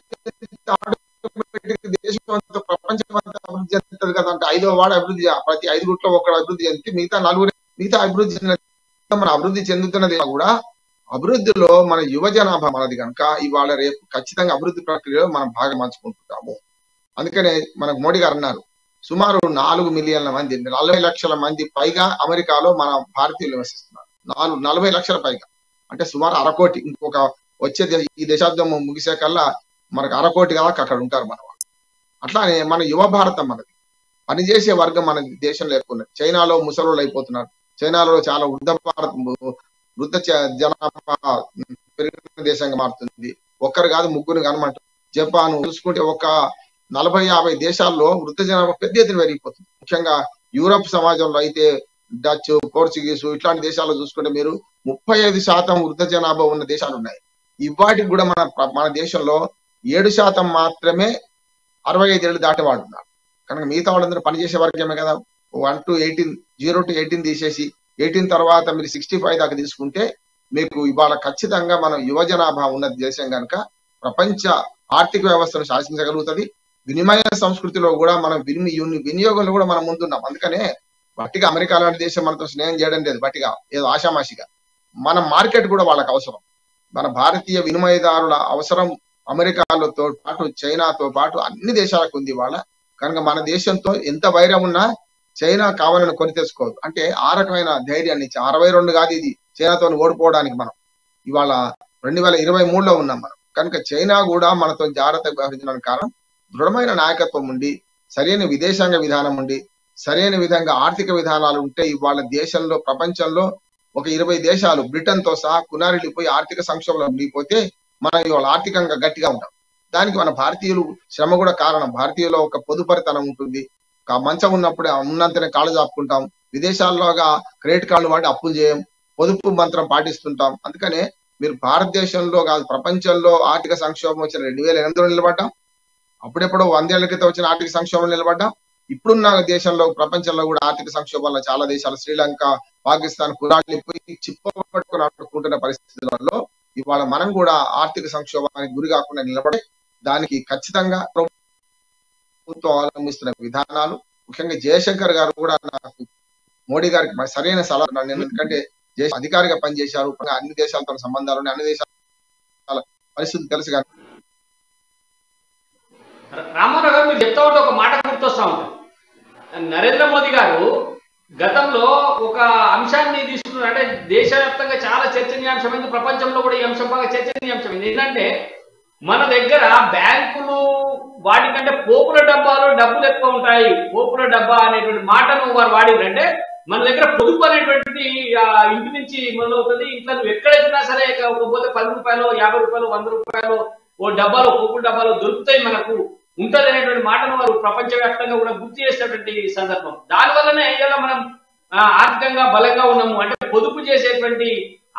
దేశం అంతా ప్రపంచం అంతా అభివృద్ధి చెందుతుంది కదా. అంటే 5వ వాడు అభివృద్ధి, ప్రతి 5 గుట్లో ఒకడు అభివృద్ధి చెందితే మిగతా అభివృద్ధి చెందిన మన అభివృద్ధి చెందుతున్నది కూడా అభివృద్ధిలో మన యువ జనాభా మనది కనుక ఇవాళ రేపు ఖచ్చితంగా అభివృద్ధి ప్రక్రియలో మనం భాగం పంచుకుంటున్నాము. అందుకనే మనకు మోడీ గారు అన్నారు, సుమారు 4 మిలియన్ల మంది 40 లక్షల మంది పైగా అమెరికాలో మన భారతీయులు నివసిస్తున్నారు. 40 లక్షల పైగా అంటే సుమారు 1/2 కోటి. ఇంకొక వచ్చే ఈ దశాబ్దం ముగిసే కల్లా మనకు 1/2 కోటి దాకా అక్కడ ఉంటారు మన వాళ్ళు. అట్లానే మన యువ భారతం మనది, పనిచేసే వర్గం మన దేశంలో ఎక్కువ ఉన్నది. చైనాలో ముసలోళ్ళు అయిపోతున్నారు. చైనాలో చాలా వృద్ధ జనాభా పెరిగిన దేశంగా మారుతుంది. ఒక్కరు కాదు, ముగ్గురు కనమంటారు. జపాన్ చూసుకుంటే ఒక 40-50 దేశాల్లో వృద్ధ జనాభా పెద్ద ఎత్తున పెరిగిపోతుంది. ముఖ్యంగా యూరప్ సమాజంలో అయితే డచ్, పోర్చుగీసు ఇట్లాంటి దేశాల్లో చూసుకుంటే మీరు 35% వృద్ధ జనాభా ఉన్న దేశాలు ఉన్నాయి. ఇవాటికి కూడా మన దేశంలో 7% మాత్రమే 65 ఏళ్ళు దాటేవాళ్ళు ఉన్నారు. కనుక మిగతా వాళ్ళందరూ పనిచేసే వర్గమే కదా. 0 to 18 తీసేసి 18 తర్వాత మీరు 65 దాకా తీసుకుంటే మీకు ఇవాళ ఖచ్చితంగా మనం యువ జనాభా ఉన్న దేశం కనుక ప్రపంచ ఆర్థిక వ్యవస్థను శాసించగలుగుతుంది. వినిమయ సంస్కృతిలో కూడా మనం వినియోగంలో కూడా మనం ముందున్నాం. అందుకనే బట్టిగా అమెరికా లాంటి దేశం మనతో స్నేహం చేయడం లేదు, బట్టిగా ఏదో ఆషామాషిగా. మన మార్కెట్ కూడా వాళ్ళకి అవసరం. మన భారతీయ వినిమయదారుల అవసరం అమెరికాలతో పాటు చైనాతో పాటు అన్ని దేశాలకు ఉంది ఇవాళ. కనుక మన దేశంతో ఎంత వైరం ఉన్నా చైనా కావాలని కొని తెచ్చుకోదు. అంటే ఆ రకమైన ధైర్యాన్ని ఇచ్చి 62 కాదు ఇది చైనాతో ఓడిపోవడానికి మనం ఇవాళ 2023లో ఉన్నాం మనం. కనుక చైనా కూడా మనతో జాగ్రత్తగా వ్యవహరించడానికి కారణం దృఢమైన నాయకత్వం ఉండి సరైన విదేశాంగ విధానం ఉండి సరైన విధంగా ఆర్థిక విధానాలు ఉంటే ఇవాళ దేశంలో ప్రపంచంలో ఒక 20 దేశాలు బ్రిటన్ తో సహా కునారిల్లిపోయి ఆర్థిక సంక్షోభంలో మునిగిపోతే మనం ఇవాళ ఆర్థికంగా గట్టిగా ఉంటాం. దానికి మన భారతీయులు శ్రమ కూడా కారణం. భారతీయులో ఒక పొదుపరితనం ఉంటుంది. మంచం ఉన్నప్పుడే ఉన్నంతనే కాళ్ళు చాపుకుంటాం. విదేశాల్లోగా క్రెడిట్ కార్డులు వాడి అప్పులు చేయం. పొదుపు మంత్రం పాటిస్తుంటాం. అందుకనే మీరు భారతదేశంలో కాదు ప్రపంచంలో ఆర్థిక సంక్షోభం వచ్చిన 2008లో నిలబడ్డాం. అప్పుడెప్పుడో 100 ఏళ్ల క్రితం వచ్చిన ఆర్థిక సంక్షోభం నిలబడ్డాం. ఇప్పుడున్న దేశంలో ప్రపంచంలో కూడా ఆర్థిక సంక్షోభంలో చాలా దేశాలు శ్రీలంక, పాకిస్తాన్ కురాలిపోయి చిప్పబట్టుకుని ఆడుకుంటున్న పరిస్థితులలో ఇవాళ మనం కూడా ఆర్థిక సంక్షోభానికి గురి కాకుండా నిలబడి దానికి ఖచ్చితంగా ప్రభుత్వం అవలంబిస్తున్న విధానాలు ముఖ్యంగా జయశంకర్ గారు కూడా నాకు మోడీ గారికి సరైన సలహా. ఎందుకంటే అధికారిగా పనిచేశారు. అన్ని దేశాలతో సంబంధాలు ఉన్నాయి. అన్ని దేశాల పరిస్థితి తెలుసు. కానీ రామారావు గారు మీరు చెప్తా ఉంటే ఒక మాట గుర్తొస్తా ఉంటుంది. నరేంద్ర మోదీ గారు గతంలో ఒక అంశాన్ని తీసుకున్నారు. అంటే దేశవ్యాప్తంగా చాలా చర్చనీయాంశమైంది. ప్రపంచంలో కూడా ఈ అంశం బాగా చర్చనీయాంశమైంది. ఏంటంటే మన దగ్గర బ్యాంకులు వాటికంటే పోపుల డబ్బాలో డబ్బులు ఎక్కువ ఉంటాయి. పోపుల డబ్బా అనేటువంటి మాటను వారు వాడిరంటే మన దగ్గర పొదుపు అనేటువంటి ఇంటి నుంచి మొదలవుతుంది. ఇంట్లో నువ్వు ఎక్కడైనా సరే పోతే 10 రూపాయలు, 50 రూపాయలు, 100 రూపాయలు ఓ డబ్బాలో పోపుల డబ్బాలో దొరుకుతాయి మనకు ఉంటది అనేటువంటి మాటను వారు ప్రపంచవ్యాప్తంగా కూడా గుర్తు చేసేటువంటి సందర్భం. దానివల్లనే ఇలా మనం ఆర్థికంగా బలంగా ఉన్నాము. అంటే పొదుపు చేసేటువంటి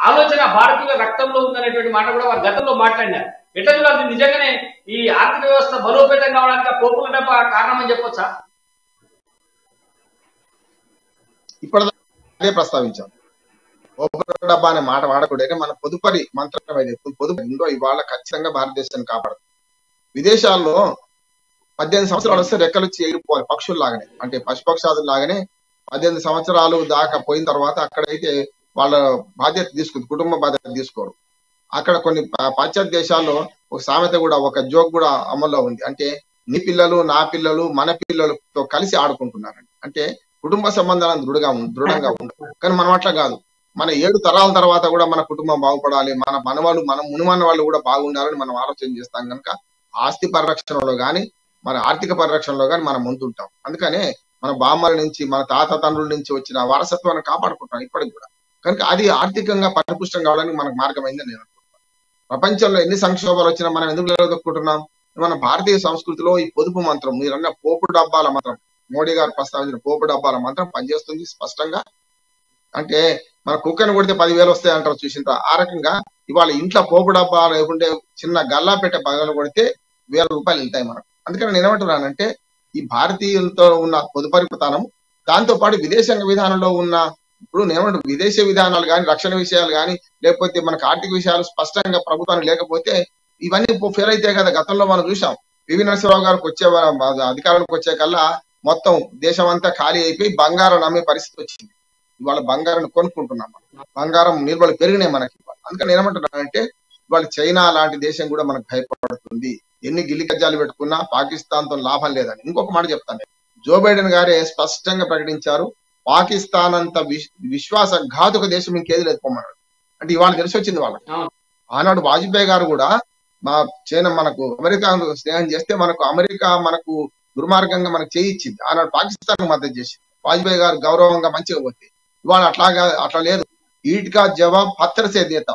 ఆలోచన భారతీయ రక్తంలో ఉందనేటువంటి మాట కూడా వారు గతంలో మాట్లాడినారు. ఎట్లా చూడాలి నిజంగానే ఈ ఆర్థిక వ్యవస్థ బలోపేతం కావడానికి ఆ పోపుల డబ్బా కారణం అని చెప్పొచ్చా? ఇప్పటిదే ప్రస్తావించాం. పోపుల డబ్బా అనే మాట వాడకూడదు. మన పొదుపరి మంత్రం ఏదైతే పొదుపు ఉందో ఇవాళ ఖచ్చితంగా భారతదేశాన్ని కాపాడుతుంది. విదేశాల్లో 18 సంవత్సరాలు వస్తే రెక్కలొచ్చి ఎగిరిపోవాలి పక్షుల్లాగానే. అంటే పశుపక్షాదులు లాగానే 18 సంవత్సరాలు దాకా పోయిన తర్వాత అక్కడైతే వాళ్ళ బాధ్యత తీసుకుంది, కుటుంబ బాధ్యత తీసుకోరు. అక్కడ కొన్ని పాశ్చాత్య దేశాల్లో ఒక సామెత కూడా, ఒక జోక్ కూడా అమల్లో ఉంది. అంటే నీ పిల్లలు నా పిల్లలు మన పిల్లలతో కలిసి ఆడుకుంటున్నారండి. అంటే కుటుంబ సంబంధాలను దృఢంగా ఉండవు. కానీ మనం అట్లా కాదు. మన 7 తరాల తర్వాత కూడా మన కుటుంబం బాగుపడాలి, మన మనవాళ్ళు మన మునుమన్న వాళ్ళు కూడా బాగుండాలని మనం ఆలోచన చేస్తాం. కనుక ఆస్తి పరిరక్షణలో కానీ మన ఆర్థిక పరిరక్షణలో కానీ మనం ముందుంటాం. అందుకనే మన బామ్మల నుంచి మన తాత తండ్రుల నుంచి వచ్చిన వారసత్వాన్ని కాపాడుకుంటాం ఇప్పటికి కూడా. కనుక అది ఆర్థికంగా పరిపుష్టం కావడానికి మనకు మార్గమైందని నేను అనుకుంటున్నాను. ప్రపంచంలో ఎన్ని సంక్షోభాలు వచ్చినా మనం ఎందుకు నిలదొక్కుంటున్నాం? మన భారతీయ సంస్కృతిలో ఈ పొదుపు మంత్రం, మీరన్న పోపు డబ్బాల మంత్రం, మోడీ గారు ప్రస్తావించిన పోపు డబ్బాల మంత్రం పనిచేస్తుంది స్పష్టంగా. అంటే మన కుక్కను కొడితే 10,000 వస్తాయి అంటారు చూసిందా? ఆ రకంగా ఇవాళ ఇంట్లో పోపు డబ్బా లేకుంటే చిన్న గల్లా పెట్టే పగలు కొడితే 1000 రూపాయలు వెళ్తాయి మనకు. అందుకని నేను ఏమంటున్నానంటే ఈ భారతీయులతో ఉన్న పొదుపరితనం, దాంతో పాటు విదేశాంగ విధానంలో ఉన్న ఇప్పుడు నేను విదేశీ విధానాలు కానీ రక్షణ విషయాలు కానీ లేకపోతే మనకు ఆర్థిక విషయాలు స్పష్టంగా ప్రభుత్వానికి లేకపోతే ఇవన్నీ ఫెయిల్ అయితే కదా. గతంలో మనం చూసాం. పివి నరసింహరావు గారికి అధికారానికి వచ్చే కల్లా మొత్తం దేశం అంతా ఖాళీ అయిపోయి బంగారం నమ్మే పరిస్థితి వచ్చింది. ఇవాళ బంగారాన్ని కొనుక్కుంటున్నాం. బంగారం నిల్వలు పెరిగినాయి మనకి. అందుకని ఏమంటున్నానంటే ఇవాళ చైనా లాంటి దేశం కూడా మనకు భయపడుతుంది. ఎన్ని గిల్లి గజ్జాలు పెట్టుకున్నా పాకిస్తాన్ తో లాభం లేదని. ఇంకొక మాట చెప్తాను. జో బైడెన్ గారే స్పష్టంగా ప్రకటించారు, పాకిస్తాన్ అంత విశ్వాసఘాతుక దేశం ఇంకేది లేదు పొమ్మన్నాడు. అంటే ఇవాళ తెలిసి వచ్చింది వాళ్ళకి. ఆనాడు వాజ్పేయి గారు కూడా మా చైనా మనకు అమెరికా స్నేహం చేస్తే అమెరికా మనకు దుర్మార్గంగా మనకు చేయించింది. ఆనాడు పాకిస్తాన్ మద్దతు చేసింది. వాజ్పేయి గారు గౌరవంగా మంచిగా పోతే ఇవాళ అట్లా లేదు. ఈట్కా జవాబ్ పత్తరసే దేత,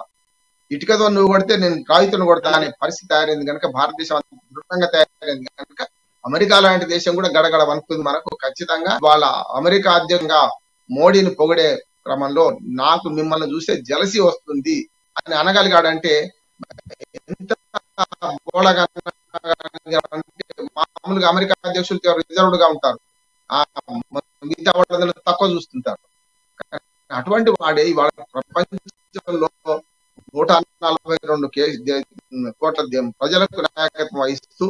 ఇటుకతో నువ్వు కొడితే నేను రాయితీని కొడతా అనే పరిస్థితి తయారైంది కనుక భారతదేశం దృఢంగా తయారైంది కనుక అమెరికా లాంటి దేశం కూడా గడగడ వణుకుతుంది మనకు. ఖచ్చితంగా వాళ్ళ అమెరికా అధ్యక్షంగా మోడీని పొగిడే క్రమంలో నాకు మిమ్మల్ని చూస్తే జలసి వస్తుంది అని అనగలిగాడంటే ఎంత మామూలుగా అమెరికా అధ్యక్షులు రిజర్వ్డ్ గా ఉంటారు, మిగతా వాళ్ళందరూ తక్కువ చూస్తుంటారు. అటువంటి వాడే ఇవాళ ప్రపంచంలో 142 కోట్ల ప్రజలకు నాయకత్వం వహిస్తూ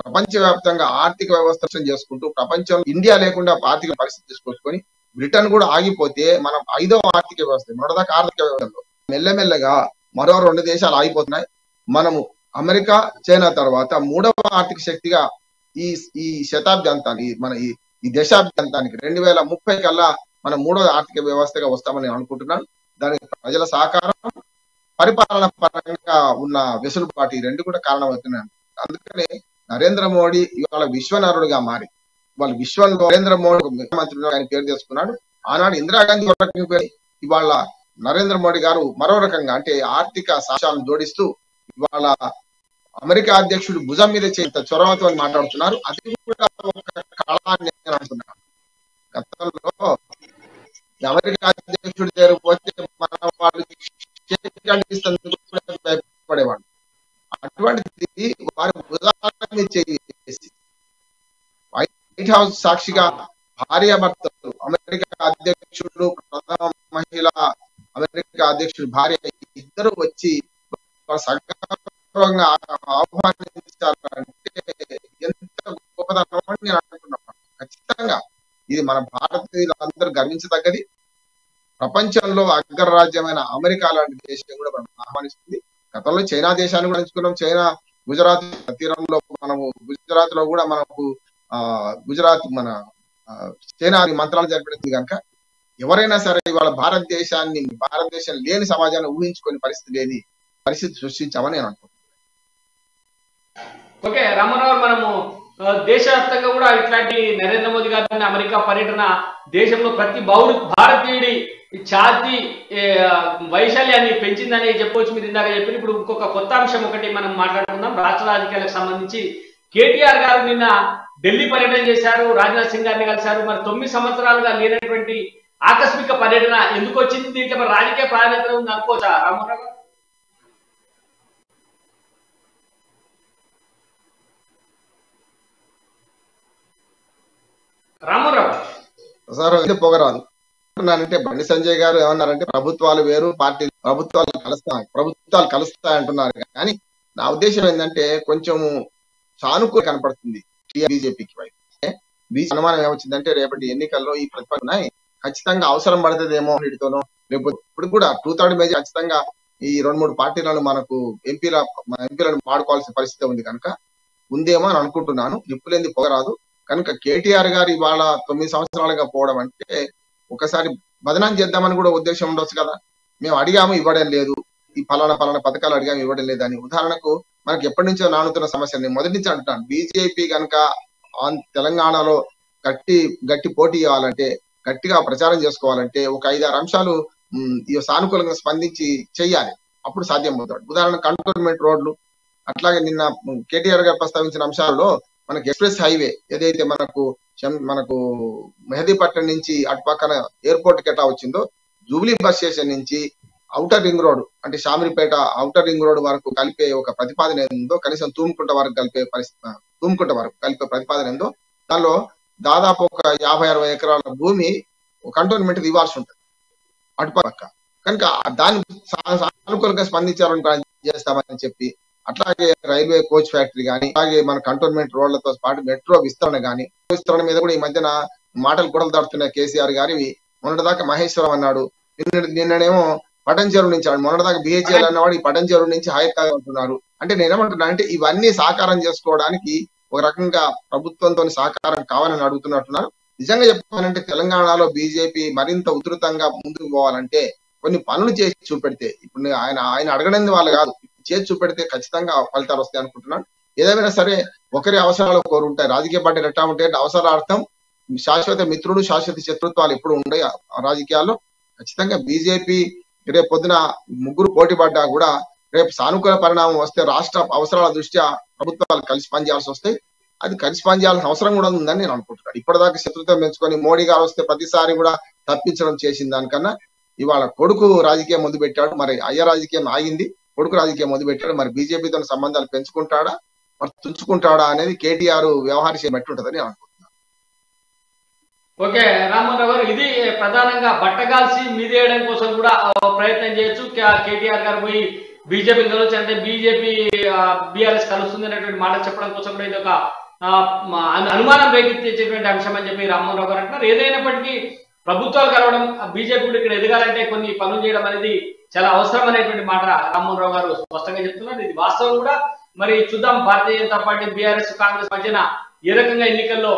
ప్రపంచవ్యాప్తంగా ఆర్థిక వ్యవస్థ చేసుకుంటూ ప్రపంచంలో ఇండియా లేకుండా ఆర్థిక పరిస్థితి తీసుకొచ్చుకొని బ్రిటన్ కూడా ఆగిపోతే మనం 5వ ఆర్థిక వ్యవస్థ, మొదటిదాకా ఆర్థిక వ్యవస్థలో మెల్లమెల్లగా మరో 2 దేశాలు ఆగిపోతున్నాయి. మనము అమెరికా చైనా తర్వాత 3వ ఆర్థిక శక్తిగా ఈ శతాబ్ది అంతానికి ఈ దశాబ్ది అంతానికి 2030 కల్లా మనం 3వ ఆర్థిక వ్యవస్థగా వస్తామని అనుకుంటున్నాను. దానికి ప్రజల సహకారం, పరిపాలన పరంగా ఉన్న వెసులుబాటు, ఈ 2 కూడా కారణమవుతున్నాయి. అందుకనే నరేంద్ర మోడీ ఇవాళ విశ్వనరుడుగా మారి వాళ్ళు విశ్వంలో నరేంద్ర మోడీ ముఖ్యమంత్రిగా ఆయన పేరు చేసుకున్నాడు. ఆనాడు ఇందిరాగాంధీ ఇవాళ నరేంద్ర మోడీ గారు మరో రకంగా అంటే ఆర్థిక సాక్ష్యాలను జోడిస్తూ ఇవాళ అమెరికా అధ్యక్షుడు భుజం మీద చేత చొరవతో మాట్లాడుతున్నారు. అది కూడా ఒక కళ అని నేను అంటున్నాను. గతంలో అమెరికా అధ్యక్షుడి దగ్గర పోతే మన వాళ్ళు భయపడేవాడు. అటువంటిది వారి భుజాన్ని చేసి వైట్ హౌస్ సాక్షిగా భార్యాభర్తలు అమెరికా అధ్యక్షుడు ప్రథమ మహిళ అమెరికా అధ్యక్షుడు భార్య ఇద్దరు వచ్చి సగౌరవంగా ఆహ్వానించాలంటే ఎంత గొప్పదనం అని నేను అనుకుంటున్నాను. ఖచ్చితంగా ఇది మన భారతీయులందరూ గర్వించదగ్గది. ప్రపంచంలో అగ్రరాజ్యమైన అమెరికా లాంటి దేశం కూడా మనం ఆహ్వానిస్తుంది. గతంలో చైనా దేశాన్ని కూడా ఎంచుకున్నాం. చైనా గుజరాత్ తీరంలో మనము గుజరాత్ లో కూడా మనకు గుజరాత్ మన చైనా మంత్రాలు జరిపించింది కనుక ఎవరైనా సరే ఇవాళ భారతదేశం లేని సమాజాన్ని ఊహించుకునే పరిస్థితి సృష్టించామని నేను అనుకుంటున్నాను. ఓకే రామారావు, మనము దేశవ్యాప్తంగా కూడా ఇట్లాంటి నరేంద్ర మోదీ గారి అమెరికా పర్యటన దేశంలో ప్రతి భారతీయుడి ఛాతి వైశాల్యాన్ని పెంచిందని చెప్పవచ్చు. మీరు ఇందాక చెప్పిన ఇప్పుడు ఇంకొక కొత్త అంశం ఒకటి మనం మాట్లాడుకుందాం. రాష్ట్ర రాజకీయాలకు సంబంధించి కేటీఆర్ గారు నిన్న ఢిల్లీ పర్యటన చేశారు, రాజ్నాథ్ సింగ్ గారిని కలిశారు. మరి 9 సంవత్సరాలుగా లేనటువంటి ఆకస్మిక పర్యటన ఎందుకు వచ్చింది? దీంట్లో మరి రాజకీయ ప్రాధాన్యత ఉంది అనుకోవచ్చా రామారావు? రామారావు సార్ పొగరాదు అంటే బండి సంజయ్ గారు ఏమన్నారంటే ప్రభుత్వాలు వేరు ప్రభుత్వాలు కలుస్తాయి అంటున్నారు. కానీ నా ఉద్దేశం ఏంటంటే కొంచెము సానుకూల కనపడుతుంది బీజేపీకి వైపు. అనుమానం ఏమొచ్చిందంటే రేపటి ఎన్నికల్లో ఈ ప్రతిపక్ష ఖచ్చితంగా అవసరం పడుతుందేమో వీటితోనో, లేకపోతే ఇప్పుడు కూడా 2/3 మేజర్ ఖచ్చితంగా ఈ 2-3 పార్టీలను మనకు ఎంపీలను వాడుకోవాల్సిన పరిస్థితి ఉంది కనుక ఉందేమో అని అనుకుంటున్నాను. నిప్పులేంది పొగరాదు కనుక కేటీఆర్ గారు ఇవాళ 9 సంవత్సరాలుగా పోవడం అంటే ఒకసారి బదనాం చేద్దామని కూడా ఉద్దేశం ఉండొచ్చు కదా. మేము అడిగాము ఇవ్వడం లేదు, ఈ ఫలానా పథకాలు అడిగాము ఇవ్వడం లేదని. ఉదాహరణకు మనకి ఎప్పటి నుంచో నానుతున్న సమస్య నేను మొదటి నుంచి అంటున్నాను. బీజేపీ కనుక తెలంగాణలో గట్టి పోటీ ఇవ్వాలంటే, గట్టిగా ప్రచారం చేసుకోవాలంటే ఒక 5-6 అంశాలు సానుకూలంగా స్పందించి చెయ్యాలి. అప్పుడు సాధ్యం అవుతాడు. ఉదాహరణ కంటోన్మెంట్ రోడ్లు, అట్లాగే నిన్న కేటీఆర్ గారు ప్రస్తావించిన అంశాలలో మనకి ఎక్స్ప్రెస్ హైవే ఏదైతే మనకు మెహదీపట్నం నుంచి అటు పక్కన ఎయిర్పోర్ట్ కి ఎట్లా వచ్చిందో, జూబ్లీ బస్ స్టేషన్ నుంచి ఔటర్ రింగ్ రోడ్ అంటే షామిరిపేట ఔటర్ రింగ్ రోడ్ వరకు కలిపే ఒక ప్రతిపాదన ఏందో, కనీసం తూముకుంట వరకు కలిపే ప్రతిపాదన ఏందో, దానిలో దాదాపు ఒక 50-60 ఎకరాల భూమి కంటోన్మెంట్ ఇవ్వాల్సి ఉంటుంది అటుపక్క. కనుక దాన్ని సానుకూలంగా స్పందించాలని చేస్తామని చెప్పి, అట్లాగే రైల్వే కోచ్ ఫ్యాక్టరీ కానీ, అలాగే మన కంటోన్మెంట్ రోడ్లతో పాటు మెట్రో విస్తరణ మీద కూడా ఈ మధ్యన మాటలు కూడలు దాడుతున్నాయి కేసీఆర్ గారివి. మొన్నటిదాకా మహేశ్వరం అన్నాడు, నిన్ననేమో పటంచెరు నుంచి మొన్నటిదాకా బిహెచ్ఎల్ అన్నవాడు ఈ పటంచెరు నుంచి హైదరాబాద్ అంటున్నారు. అంటే నేనేమంటున్నా అంటే ఇవన్నీ సాకారం చేసుకోవడానికి ఒక రకంగా ప్రభుత్వంతో సహకారం కావాలని అడుగుతున్నట్టున్నారు. నిజంగా చెప్పాలంటే తెలంగాణలో బీజేపీ మరింత ఉధృతంగా ముందుకు పోవాలంటే కొన్ని పనులు చేసి చూపెడితే, ఇప్పుడు ఆయన అడగడం వాళ్ళు కాదు, చేసి చూపెడితే ఖచ్చితంగా ఫలితాలు వస్తాయి అనుకుంటున్నాను. ఏదైనా సరే ఒకరి అవసరాలు ఒకరు ఉంటాయి. రాజకీయ పార్టీలు ఎట్లా ఉంటాయి అంటే అవసరార్థం శాశ్వత మిత్రుడు శాశ్వత శత్రుత్వాలు ఎప్పుడు ఉన్నాయి రాజకీయాల్లో. ఖచ్చితంగా బీజేపీ రేపు పొద్దున 3 పోటీ పడ్డా కూడా రేపు సానుకూల పరిణామం వస్తే రాష్ట్ర అవసరాల దృష్ట్యా ప్రభుత్వాలు కలిసి పనిచేయాల్సి వస్తాయి. అది కలిసి పనిచేయాల్సిన అవసరం కూడా ఉందని నేను అనుకుంటున్నాను. ఇప్పటిదాకా శత్రుత్వం పెంచుకొని మోడీ గారు వస్తే ప్రతిసారి కూడా తప్పించడం చేసిన దానికన్నా ఇవాళ కొడుకు రాజకీయం మొదలు పెట్టాడు. మరి అయ్య రాజకీయం ఆగింది, కొడుకు రాజకీయం మొదలు పెట్టాడు. మరి బీజేపీతో సంబంధాలు పెంచుకుంటాడా మరి తుంచుకుంటాడా అనేది కేటీఆర్ వ్యవహారం బట్టి ఉంటుందని నేను అనుకుంటున్నాను. ఓకే రామారావు గారు, ఇది ప్రధానంగా బట్టగాల్సి మీదేయడం కోసం కూడా ప్రయత్నం చేయొచ్చు. కేటీఆర్ గారు పోయి బీజేపీని కలవచ్చు అంటే బీజేపీ బీఆర్ఎస్ కలుస్తుంది అనేటువంటి మాట చెప్పడం కోసం కూడా ఇది ఒక అనుమానం రేకెత్తించేటువంటి అంశం అని చెప్పి రామారావు గారు అంటున్నారు. ఏదైనప్పటికీ ప్రభుత్వాలు కలవడం, బీజేపీ కూడా ఇక్కడ ఎదగాలంటే కొన్ని పనులు చేయడం అనేది చాలా అవసరం అనేటువంటి మాట రామ్మోహన్ గారు స్పష్టంగా చెప్తున్నారు. ఇది వాస్తవం కూడా. మరి చూద్దాం భారతీయ జనతా పార్టీ బీఆర్ఎస్ కాంగ్రెస్ మధ్యన ఏ రకంగా ఎన్నికల్లో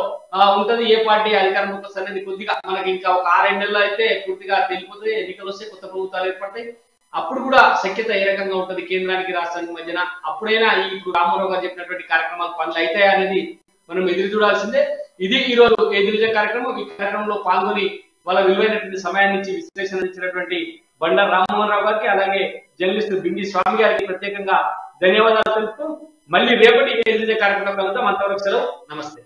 ఉంటది, ఏ పార్టీ అధికారంలోకి వస్తుంది అనేది కొద్దిగా మనకి ఇంకా ఒక 6-7 నెలలు అయితే పూర్తిగా తెలిపోతుంది. ఎన్నికలు వస్తే కొత్త ప్రభుత్వాలు ఏర్పడతాయి. అప్పుడు కూడా సఖ్యత ఏ రకంగా ఉంటుంది కేంద్రానికి రాష్ట్రానికి మధ్యన, అప్పుడైనా ఈ రామారావు గారు చెప్పినటువంటి కార్యక్రమాలు పనులు అవుతాయా అనేది మనం ఎదురు చూడాల్సిందే. ఇది ఈ రోజు ఎదురుజే కార్యక్రమం. ఈ కార్యక్రమంలో పాల్గొని వాళ్ళ విలువైనటువంటి సమయాన్ని ఇచ్చి విశ్లేషణ ఇచ్చినటువంటి బండారు రామ్మోహన్ రావు గారికి, అలాగే జర్నలిస్ట్ బింగి స్వామి గారికి ప్రత్యేకంగా ధన్యవాదాలు తెలుపుతూ మళ్ళీ రేపటి ఎదురుజే కార్యక్రమం కలుద్దాం. అంతవరకు సెలవు, నమస్తే.